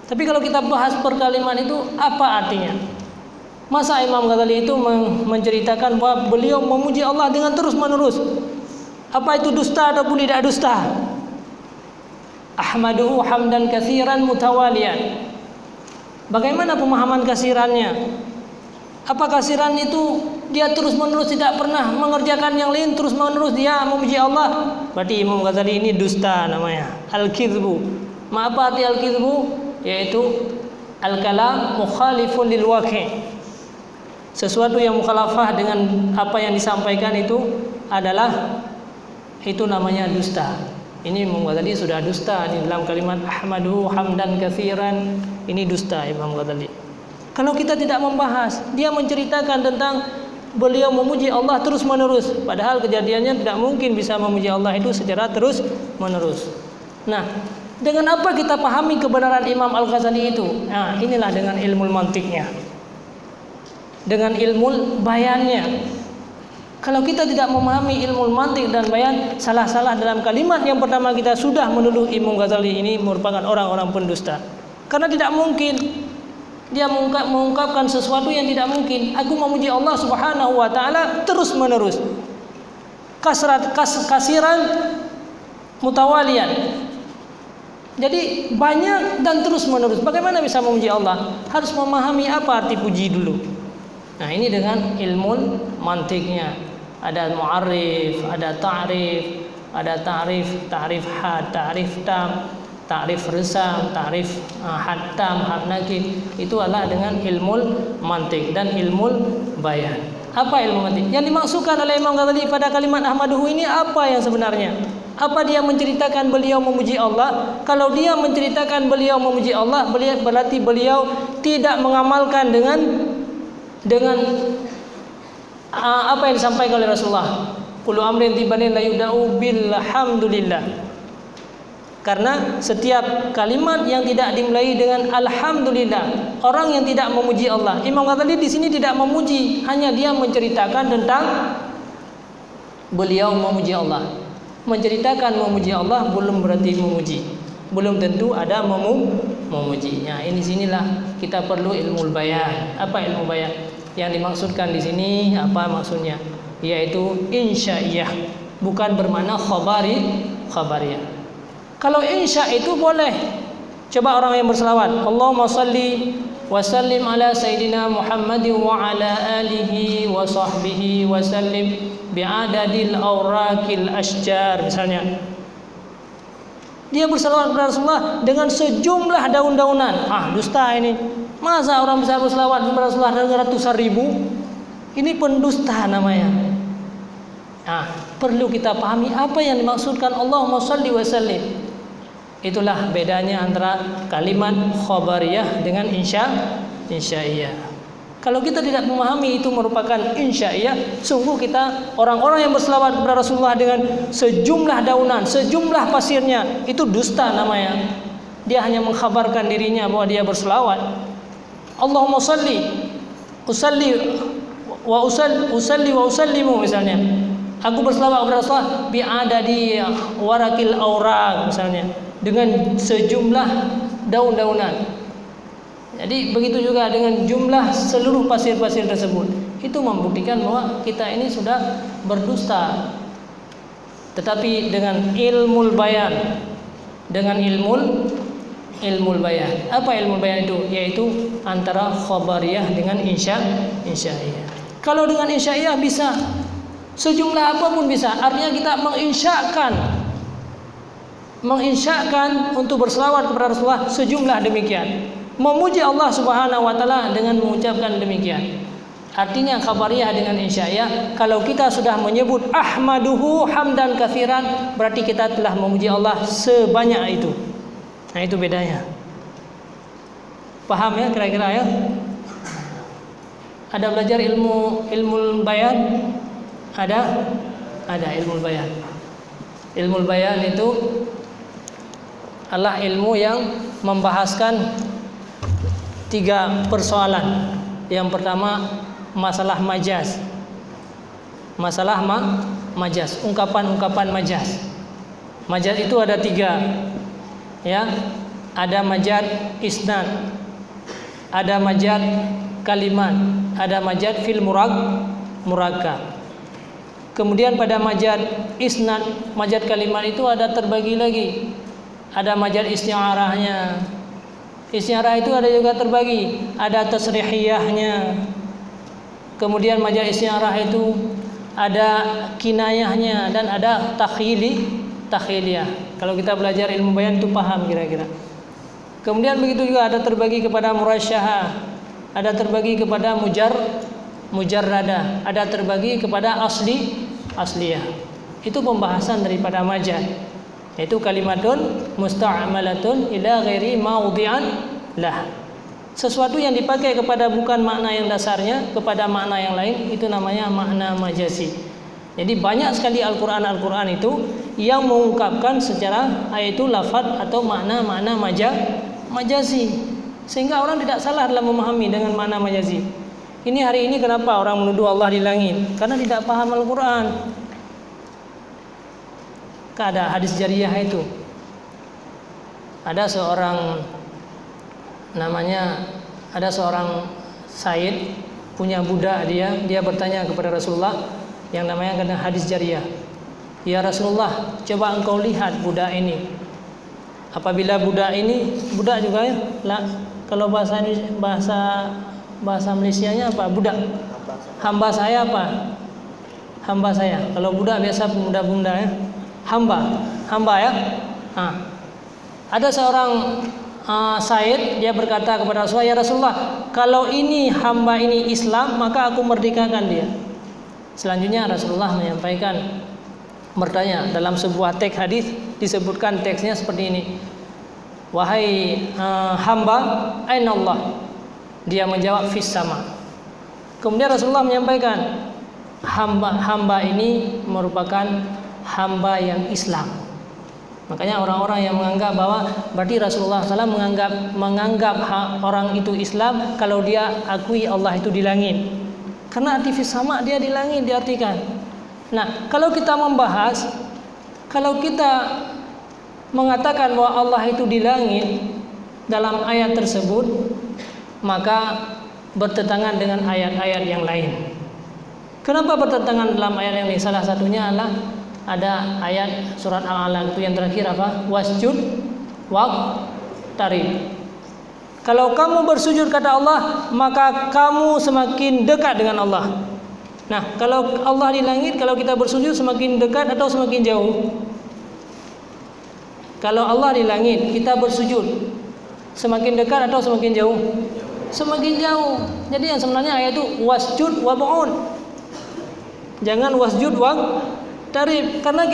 Tapi kalau kita bahas per kalimat itu apa artinya? Masa Imam Ghazali itu menceritakan bahwa beliau memuji Allah dengan terus menerus. Apa itu dusta ataupun tidak dusta? Ahmaduhu hamdan katsiran mutawalian. Bagaimana pemahaman kasirannya? Apa kasiran itu dia terus menerus tidak pernah mengerjakan yang lain, terus menerus dia memuji Allah? Berarti Imam Ghazali ini dusta namanya. Al-kizbu. Apa arti al-kizbu? Yaitu al-kalam mukhalifun lil waqi'. Sesuatu yang mukhalafah dengan apa yang disampaikan itu adalah, itu namanya dusta. Ini Imam Ghazali sudah dusta di dalam kalimat Ahmadu hamdan katsiran. Ini dusta Imam Ghazali. Kalau kita tidak membahas, dia menceritakan tentang beliau memuji Allah terus menerus, padahal kejadiannya tidak mungkin bisa memuji Allah itu secara terus menerus. Nah, dengan apa kita pahami kebenaran Imam Al-Ghazali itu? Nah, inilah dengan ilmu mantiknya, dengan ilmu bayannya. Kalau kita tidak memahami ilmu mantik dan bayan, salah-salah dalam kalimat yang pertama kita sudah menuduh Imam Ghazali ini merupakan orang-orang pendusta. Karena tidak mungkin dia mengungkapkan sesuatu yang tidak mungkin. Aku memuji Allah Subhanahu wa taala terus menerus. Kasiran mutawalian. Jadi banyak dan terus menerus. Bagaimana bisa memuji Allah? Harus memahami apa arti puji dulu. Nah, ini dengan ilmu mantiknya. Ada mu'arif, ada ta'rif, ta'rif had, ta'rif tam, ta'rif resam, ta'rif hattam, hatnaki. Itu adalah dengan ilmu mantik dan ilmu bayan. Apa ilmu mantik? Yang dimaksudkan oleh Imam Ghazali pada kalimat ahmaduhu ini apa yang sebenarnya? Apa dia menceritakan beliau memuji Allah? Kalau dia menceritakan beliau memuji Allah, berarti beliau tidak mengamalkan dengan apa yang disampaikan oleh Rasulullah. Kullu amrin tibanin la yudau bilhamdulillah. Karena setiap kalimat yang tidak dimulai dengan alhamdulillah, orang yang tidak memuji Allah. Imam Ghazali di sini tidak memuji, hanya dia menceritakan tentang beliau memuji Allah. Menceritakan memuji Allah belum berarti memuji. Belum tentu ada memujinya. Ini sinilah kita perlu ilmu bayan. Apa ilmu bayan? Yang dimaksudkan di sini apa maksudnya? Yaitu insya'iyah, bukan bermakna khabariyah. Kalau insya itu boleh. Coba orang yang berselawat, Allahumma salli wa sallim ala sayyidina Muhammadin wa ala alihi wa sahbihi wa sallim bi'adadil awraqil ashjar misalnya. Dia berselawat kepada Rasulullah dengan sejumlah daun-daunan. Dusta ini. Masa orang bisa berselawat kepada Rasulullah dengan ratusan ribu? Ini pendusta namanya. Perlu kita pahami apa yang dimaksudkan Allahumma shalli wa sallim. Itulah bedanya antara kalimat khabariyah dengan insya'iyah. Kalau kita tidak memahami itu merupakan insya'iyah, sungguh kita orang-orang yang berselawat kepada Rasulullah dengan sejumlah daunan, sejumlah pasirnya, itu dusta namanya. Dia hanya mengkhabarkan dirinya bahwa dia berselawat. Allahumma salli, usalli wa usallimu misalnya. Aku berselawat kepada Rasulullah bi'adadi warakil awraq misalnya, dengan sejumlah daun-daunan. Jadi begitu juga dengan jumlah seluruh pasir-pasir tersebut. Itu membuktikan bahwa kita ini sudah berdusta. Tetapi dengan ilmu bayan, dengan ilmu bayan. Apa ilmu bayan itu? Yaitu antara khabariyah dengan insya'iyah. Kalau dengan insya'iyah bisa sejumlah apapun bisa. Artinya kita menginsyakan untuk berselawat kepada Rasulullah sejumlah demikian. Memuji Allah Subhanahu wa taala dengan mengucapkan demikian. Artinya khabariyah dengan insya'iyah, kalau kita sudah menyebut ahmaduhu hamdan katsiran, berarti kita telah memuji Allah sebanyak itu. Nah, itu bedanya. Paham ya kira-kira ya? Ada belajar ilmu bayan? Ada ilmu bayan. Ilmu bayan itu adalah ilmu yang membahaskan 3 persoalan. Yang pertama masalah majaz. Masalah majaz, ungkapan-ungkapan majaz. Majaz itu ada 3. Ya. Ada majaz isnad, ada majaz kalimat, ada majaz fil murakkab. Kemudian pada majaz isnad, majaz kalimat itu ada terbagi lagi. Ada majaz isti'arahnya. Isti'arah itu ada juga terbagi, ada tasrihiyahnya. Kemudian majaz isti'arah itu ada kinayahnya dan ada takhiliyah. Kalau kita belajar ilmu bayan itu paham kira-kira. Kemudian begitu juga ada terbagi kepada murasyahah, ada terbagi kepada mujarrada, ada terbagi kepada asliyah. Itu pembahasan daripada majaz. Yaitu kalimatun musta'malatun ila ghairi mawdi'an lah. Sesuatu yang dipakai kepada bukan makna yang dasarnya, kepada makna yang lain, itu namanya makna majazi. Jadi banyak sekali Al-Quran itu yang mengungkapkan secara yaitu lafaz atau makna-makna majazi. Sehingga orang tidak salah dalam memahami dengan makna majazi. Ini hari ini kenapa orang menuduh Allah di langit? Karena tidak paham Al-Quran. Ada hadis jariyah itu. Ada seorang Said punya budak dia bertanya kepada Rasulullah yang namanya kena hadis jariyah. Ya Rasulullah, coba engkau lihat budak ini. Apabila budak juga ya, kalau bahasa Malaysianya apa? Budak. Hamba saya apa? Hamba saya. Kalau budak biasa pemuda-pemuda ya. Hamba ya. Nah, ada seorang Said, dia berkata kepada Rasulullah, ya Rasulullah, kalau ini hamba ini Islam, maka aku merdekakan dia. Selanjutnya Rasulullah menyampaikan, bertanya dalam sebuah teks hadis disebutkan teksnya seperti ini. Wahai hamba, aina Allah? Dia menjawab fis sama. Kemudian Rasulullah menyampaikan, hamba ini merupakan hamba yang Islam. Makanya orang-orang yang menganggap bahwa berarti Rasulullah SAW menganggap orang itu Islam kalau dia akui Allah itu di langit. Karena arti fis sama dia di langit diartikan. Nah, kalau kita membahas, kalau kita mengatakan bahwa Allah itu di langit dalam ayat tersebut, maka bertentangan dengan ayat-ayat yang lain. Kenapa bertentangan dalam ayat yang lain? Salah satunya adalah ada ayat surat Al-Alaq itu yang terakhir apa? Wasjud waqtarib. Kalau kamu bersujud kata Allah, maka kamu semakin dekat dengan Allah. Nah, kalau Allah di langit, kalau kita bersujud semakin dekat atau semakin jauh? Kalau Allah di langit, kita bersujud semakin dekat atau semakin jauh? Semakin jauh. Jadi yang sebenarnya ayat itu wasjud wab'un. Jangan wasjud waqtarib, karena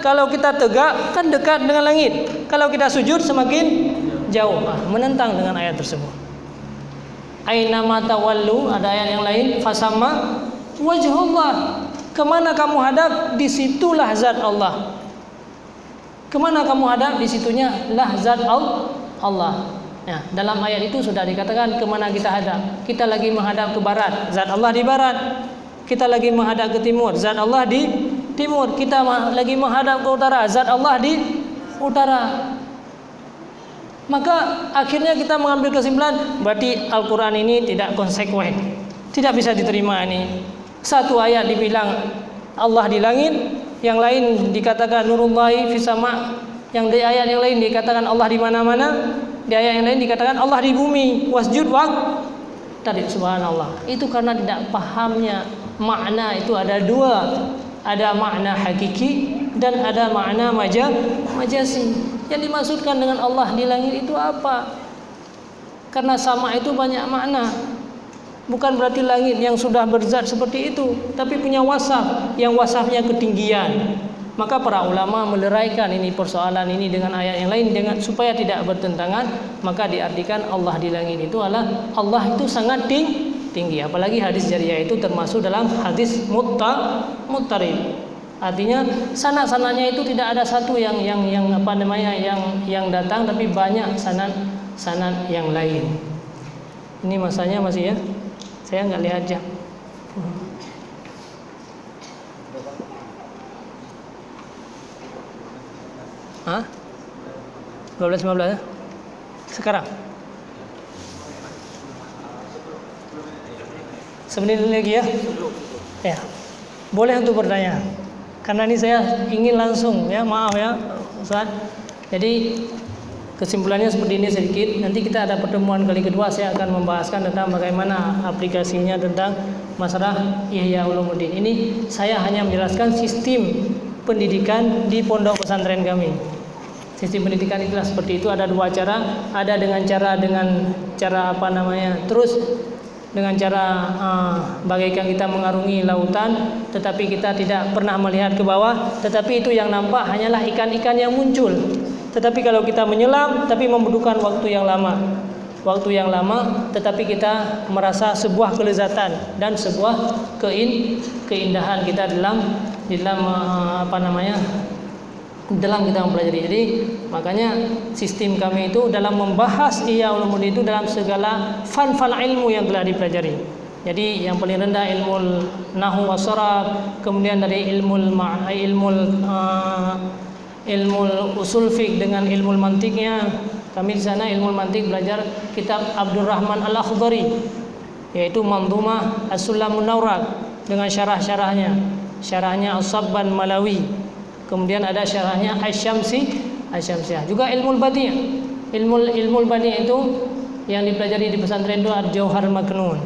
kalau kita tegak kan dekat dengan langit. Kalau kita sujud semakin jauh. Menentang dengan ayat tersebut. Aina ma tawallu, ada ayat yang lain, fasamma wajhullah. Kemana kamu hadap, disitulah zat Allah. Kemana kamu hadap, disitunya lah zat Allah. Nah, dalam ayat itu sudah dikatakan kemana kita hadap. Kita lagi menghadap ke barat, zat Allah di barat. Kita lagi menghadap ke timur, zat Allah di timur. Kita lagi menghadap ke utara, zat Allah di utara. Maka akhirnya kita mengambil kesimpulan, berarti Al-Quran ini tidak konsekuen, tidak bisa diterima ini. Satu ayat dibilang Allah di langit, yang lain dikatakan nurullahi fis sama, yang di ayat yang lain dikatakan Allah di mana-mana, di ayat yang lain dikatakan Allah di bumi. Wasjud tadi subhanallah. Itu karena tidak pahamnya makna itu ada dua, ada makna hakiki dan ada makna majasi. Yang dimaksudkan dengan Allah di langit itu apa? Karena sama itu banyak makna. Bukan berarti langit yang sudah berzat seperti itu, tapi punya wasaf, yang wasafnya ketinggian. Maka para ulama meleraikan ini persoalan ini dengan ayat yang lain dengan supaya tidak bertentangan. Maka diartikan Allah di langit itu adalah Allah itu sangat tinggi. Apalagi hadis jariyah itu termasuk dalam hadis muttarib. Artinya sanad-sanadnya itu tidak ada satu yang datang, tapi banyak sanad yang lain. Ini masanya masih ya. Saya nggak lihat jam. Hah? 12.15 ya? Sekarang? Semenit lagi ya? Ya. Boleh untuk bertanya. Karena ini saya ingin langsung ya, maaf ya Ustaz. Jadi kesimpulannya seperti ini sedikit. Nanti kita ada pertemuan kali kedua, saya akan membahaskan tentang bagaimana aplikasinya tentang masalah Ihya Ulumuddin. Ini saya hanya menjelaskan sistem pendidikan di pondok pesantren kami. Sistem pendidikan itulah seperti itu, ada dua cara, ada dengan cara terus dengan cara bagaikan kita mengarungi lautan, tetapi kita tidak pernah melihat ke bawah, tetapi itu yang nampak hanyalah ikan-ikan yang muncul. Tetapi kalau kita menyelam, tapi membutuhkan waktu yang lama, tetapi kita merasa sebuah kelezatan dan sebuah keindahan kita dalam kita mempelajari. Jadi makanya sistem kami itu dalam membahas Ihya Ulumuddin itu dalam segala fan-fan ilmu yang telah dipelajari. Jadi yang paling rendah ilmu nahwu was sharaf, kemudian dari ilmu usul fiqh dengan ilmu mantiknya. Kami di sana ilmu mantik belajar kitab Abdurrahman Al-Akhdari, yaitu Mandhumah As-Sulamun Nawraq dengan syarahnya As-Sabban Malawi. Kemudian ada syarahnya Asy-Syamsiyah. Juga ilmu badi'. Ilmu badi' itu yang dipelajari di pesantren itu Al-Jauhar Maknun.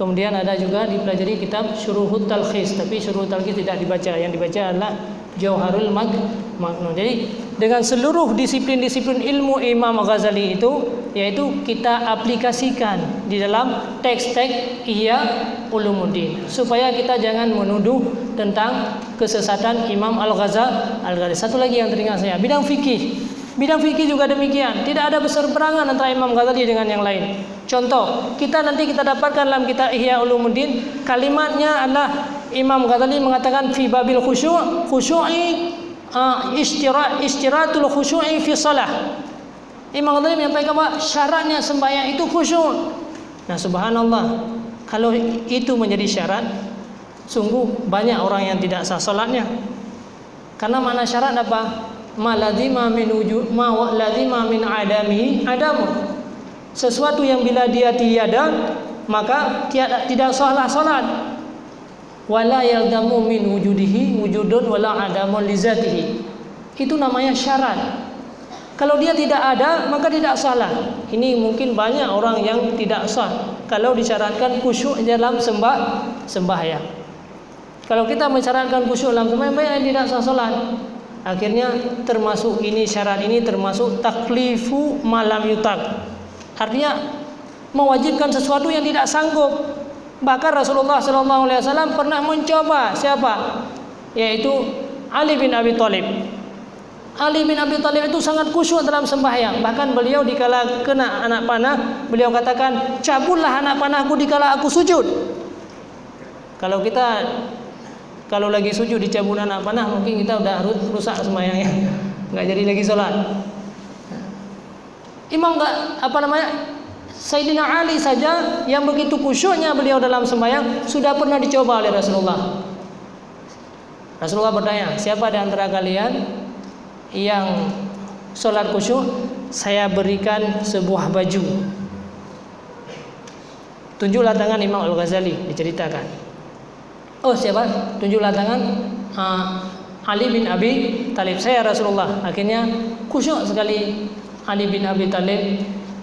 Kemudian ada juga dipelajari kitab Syuruhut Talkhis, tapi Syuruhut Talkhis tidak dibaca, yang dibaca adalah Jauharul Maknun. Jadi dengan seluruh disiplin-disiplin ilmu Imam Ghazali itu, yaitu kita aplikasikan di dalam teks-teks Ihya Ulumuddin, supaya kita jangan menuduh tentang kesesatan Imam Al-Ghazali. Satu lagi yang teringat saya, bidang fikih. Bidang fikih juga demikian, tidak ada berseberangan antara Imam Ghazali dengan yang lain. Contoh, kita dapatkan dalam kitab Ihya Ulumuddin, kalimatnya adalah Imam Ghazali mengatakan fi babil khusyu'i istiratul khusyu'i fi shalah. Imam Ghazali menyampaikan bahwa syaratnya sembahyang itu khusyuk. Nah, subhanallah, kalau itu menjadi syarat, sungguh banyak orang yang tidak sah salatnya. Karena makna syarat apa? Ma lazima min wujud ma lazima min adamihi adamu. Sesuatu yang bila dia tiada, maka tidak sahlah salat. Wala yalzamu min wujudihi wujudun wala adamun li zatihi. Itu namanya syarat. Kalau dia tidak ada, maka tidak salah. Ini mungkin banyak orang yang tidak sah kalau disyaratkan khusyuk dalam sembahyang. Kalau kita mensyaratkan khusyuk dalam sembahyang, tidak sah salat. Akhirnya termasuk ini, syarat ini termasuk taklifu malam yutak. Artinya mewajibkan sesuatu yang tidak sanggup. Bahkan Rasulullah SAW pernah mencoba siapa? Yaitu Ali bin Abi Thalib. Ali bin Abi Thalib itu sangat khusyuk dalam sembahyang. Bahkan beliau dikala kena anak panah, beliau katakan, cabutlah anak panahku dikala aku sujud. Kalau lagi sujud dicabut anak panah, mungkin kita udah rusak sembahyangnya, nggak jadi lagi sholat. Sayyidina Ali saja yang begitu khusyuknya beliau dalam sembahyang sudah pernah dicoba oleh Rasulullah. Rasulullah bertanya, siapa di antara kalian yang sholat khusyuk? Saya berikan sebuah baju. Tunjuklah tangan Imam Al-Ghazali, diceritakan. Oh, siapa? Tunjuklah tangan Ali bin Abi Thalib. Saya Rasulullah. Akhirnya khusyuk sekali Ali bin Abi Thalib,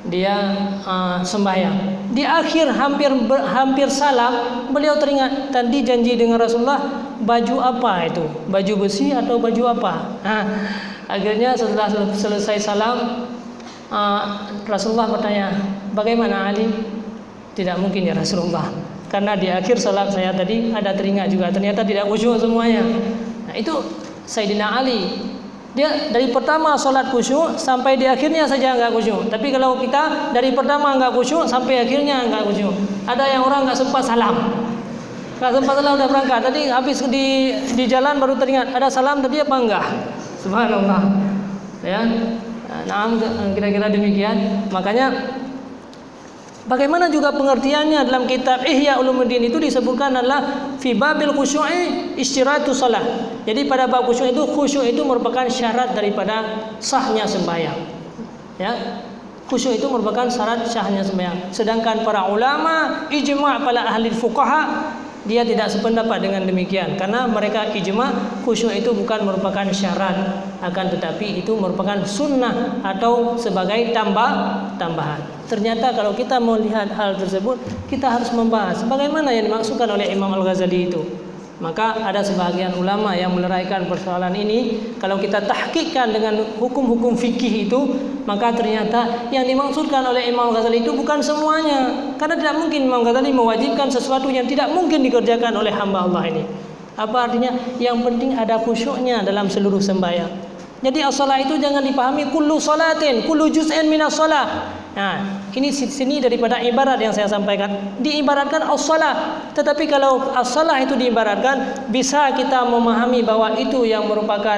dia sembahyang. Di akhir hampir salam, beliau teringat tadi janji dengan Rasulullah, baju apa itu? Baju besi atau baju apa? Akhirnya setelah selesai salam, Rasulullah bertanya, bagaimana Ali? Tidak mungkin ya Rasulullah, karena di akhir salat saya tadi ada teringat juga, ternyata tidak khusyuk semuanya. Nah, itu Sayyidina Ali, dia dari pertama salat khusyuk sampai di akhirnya saja enggak khusyuk. Tapi kalau kita dari pertama enggak khusyuk sampai akhirnya enggak khusyuk. Ada yang orang enggak sempat salam, udah berangkat, tadi habis di jalan baru teringat ada salam tadi apa enggak. Subhanallah, ya. Nah, kira-kira demikian. Makanya bagaimana juga pengertiannya dalam kitab Ihya Ulumuddin itu disebutkan adalah fi babil khusyu'i istiratu shalah. Jadi pada bab khusyuk itu merupakan syarat daripada sahnya sembahyang. Ya. Khusyuk itu merupakan syarat sahnya sembahyang. Sedangkan para ulama ijma' para ahli fuqaha dia tidak sependapat dengan demikian, karena mereka ijma' khusyuk itu bukan merupakan syarat, akan tetapi itu merupakan sunnah atau sebagai tambahan. Ternyata kalau kita melihat hal tersebut, kita harus membahas bagaimana yang dimaksudkan oleh Imam Al-Ghazali itu. Maka ada sebagian ulama yang meleraikan persoalan ini. Kalau kita tahqiqkan dengan hukum-hukum fikih itu, maka ternyata yang dimaksudkan oleh Imam Ghazali itu bukan semuanya. Karena tidak mungkin Imam Ghazali mewajibkan sesuatu yang tidak mungkin dikerjakan oleh hamba Allah ini. Apa artinya? Yang penting ada khusyuknya dalam seluruh sembahyang. Jadi as-shalah itu jangan dipahami kullu salatin, kullu juz'in minas shalah. Nah, ini sini daripada ibarat yang saya sampaikan. Diibaratkan as-shalah. Tetapi kalau as-shalah itu diibaratkan, bisa kita memahami bahwa itu yang merupakan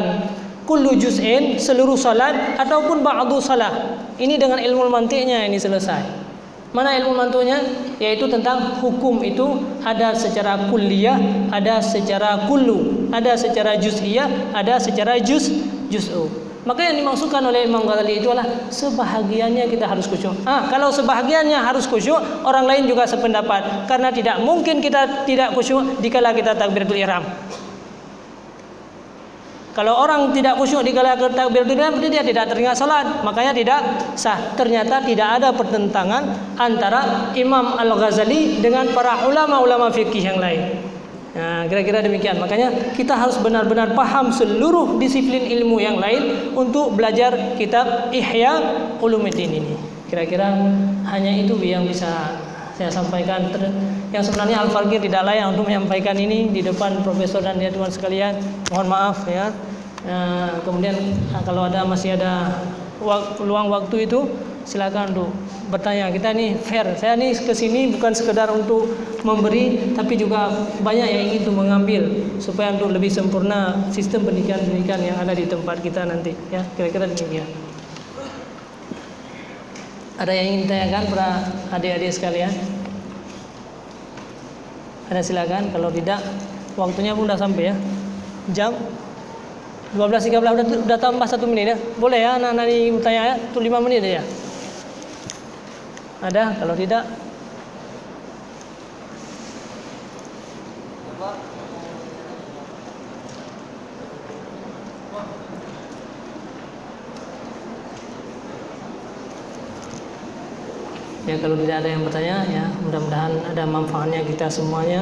kullu juz'in, seluruh salat, ataupun ba'du salah. Ini dengan ilmu mantiknya ini selesai. Mana ilmu mantiknya? Yaitu tentang hukum itu ada secara kulliyah, ada secara kullu, ada secara juz'iyah, ada secara juz'u. Maka yang dimaksudkan oleh Imam Ghazali itu adalah sebahagiannya kita harus khusyuk. Kalau sebahagiannya harus khusyuk, orang lain juga sependapat. Karena tidak mungkin kita tidak khusyuk dikala kita takbiratul ihram. Kalau orang tidak khusyuk di kala takbiratul ihram, berarti dia tidak teringat salat, makanya tidak sah. Ternyata tidak ada pertentangan antara Imam Al-Ghazali dengan para ulama-ulama fikih yang lain. Nah, kira-kira demikian. Makanya kita harus benar-benar paham seluruh disiplin ilmu yang lain untuk belajar kitab Ihya Ulumuddin ini. Kira-kira hanya itu yang bisa saya sampaikan. Yang sebenarnya Al-Faqih tidak layak untuk menyampaikan ini di depan profesor dan teman sekalian. Mohon maaf ya. Kemudian kalau masih ada luang waktu itu, silakan untuk bertanya. Kita nih fair. Saya nih kesini bukan sekedar untuk memberi, tapi juga banyak yang ingin untuk mengambil supaya untuk lebih sempurna sistem pendidikan yang ada di tempat kita nanti. Ya, kira-kira demikian. Ada yang ingin ditanyakan para adik-adik sekalian? Ada, silakan. Kalau tidak, waktunya pun sudah sampai ya. Jam 12.13 udah tambah 1 menit ya. Boleh ya anak-anak ini bertanya ya. Itu 5 menit ya. Ada? Kalau tidak, ya kalau tidak ada yang bertanya ya, mudah-mudahan ada manfaatnya kita semuanya.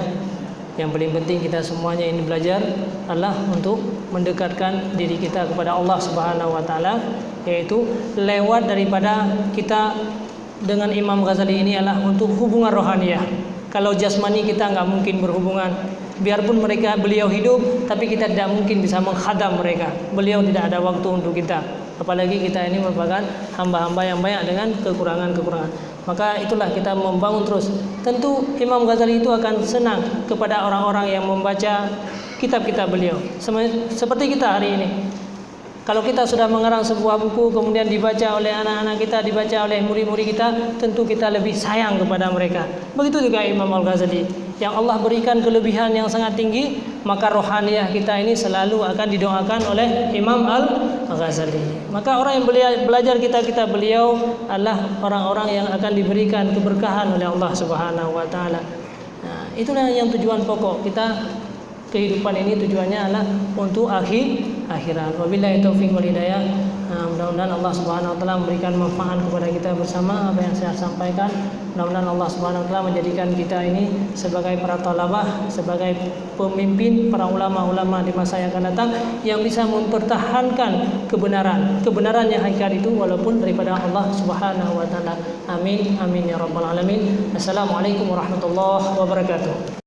Yang paling penting kita semuanya ini belajar adalah untuk mendekatkan diri kita kepada Allah Subhanahu wa taala, yaitu lewat daripada kita dengan Imam Ghazali ini adalah untuk hubungan rohaniyah. Kalau jasmani kita nggak mungkin berhubungan, biarpun beliau hidup, tapi kita tidak mungkin bisa menghadam mereka. Beliau tidak ada waktu untuk kita. Apalagi kita ini merupakan hamba-hamba yang banyak dengan kekurangan-kekurangan. Maka itulah kita membangun terus. Tentu Imam Ghazali itu akan senang kepada orang-orang yang membaca kitab-kitab beliau. Seperti kita hari ini. Kalau kita sudah mengarang sebuah buku, kemudian dibaca oleh anak-anak kita, dibaca oleh murid-murid kita, tentu kita lebih sayang kepada mereka. Begitu juga Imam Al-Ghazali. Yang Allah berikan kelebihan yang sangat tinggi, maka rohaniyah kita ini selalu akan didoakan oleh Imam Al-Ghazali. Maka orang yang belajar kitab-kitab beliau adalah orang-orang yang akan diberikan keberkahan oleh Allah Subhanahu wa taala. Nah, itulah yang tujuan pokok kita. Kehidupan ini tujuannya adalah untuk akhirat. Wabillahi taufiq wal hidayah. Mudah-mudahan Allah Subhanahu wa taala memberikan manfaat kepada kita bersama apa yang saya sampaikan. Mudah-mudahan Allah Subhanahu wa taala menjadikan kita ini sebagai para thalabah, sebagai pemimpin, para ulama-ulama di masa yang akan datang yang bisa mempertahankan kebenaran yang hakikat itu walaupun daripada Allah Subhanahu wa taala. Amin amin ya rabbal alamin. Assalamualaikum warahmatullahi wabarakatuh.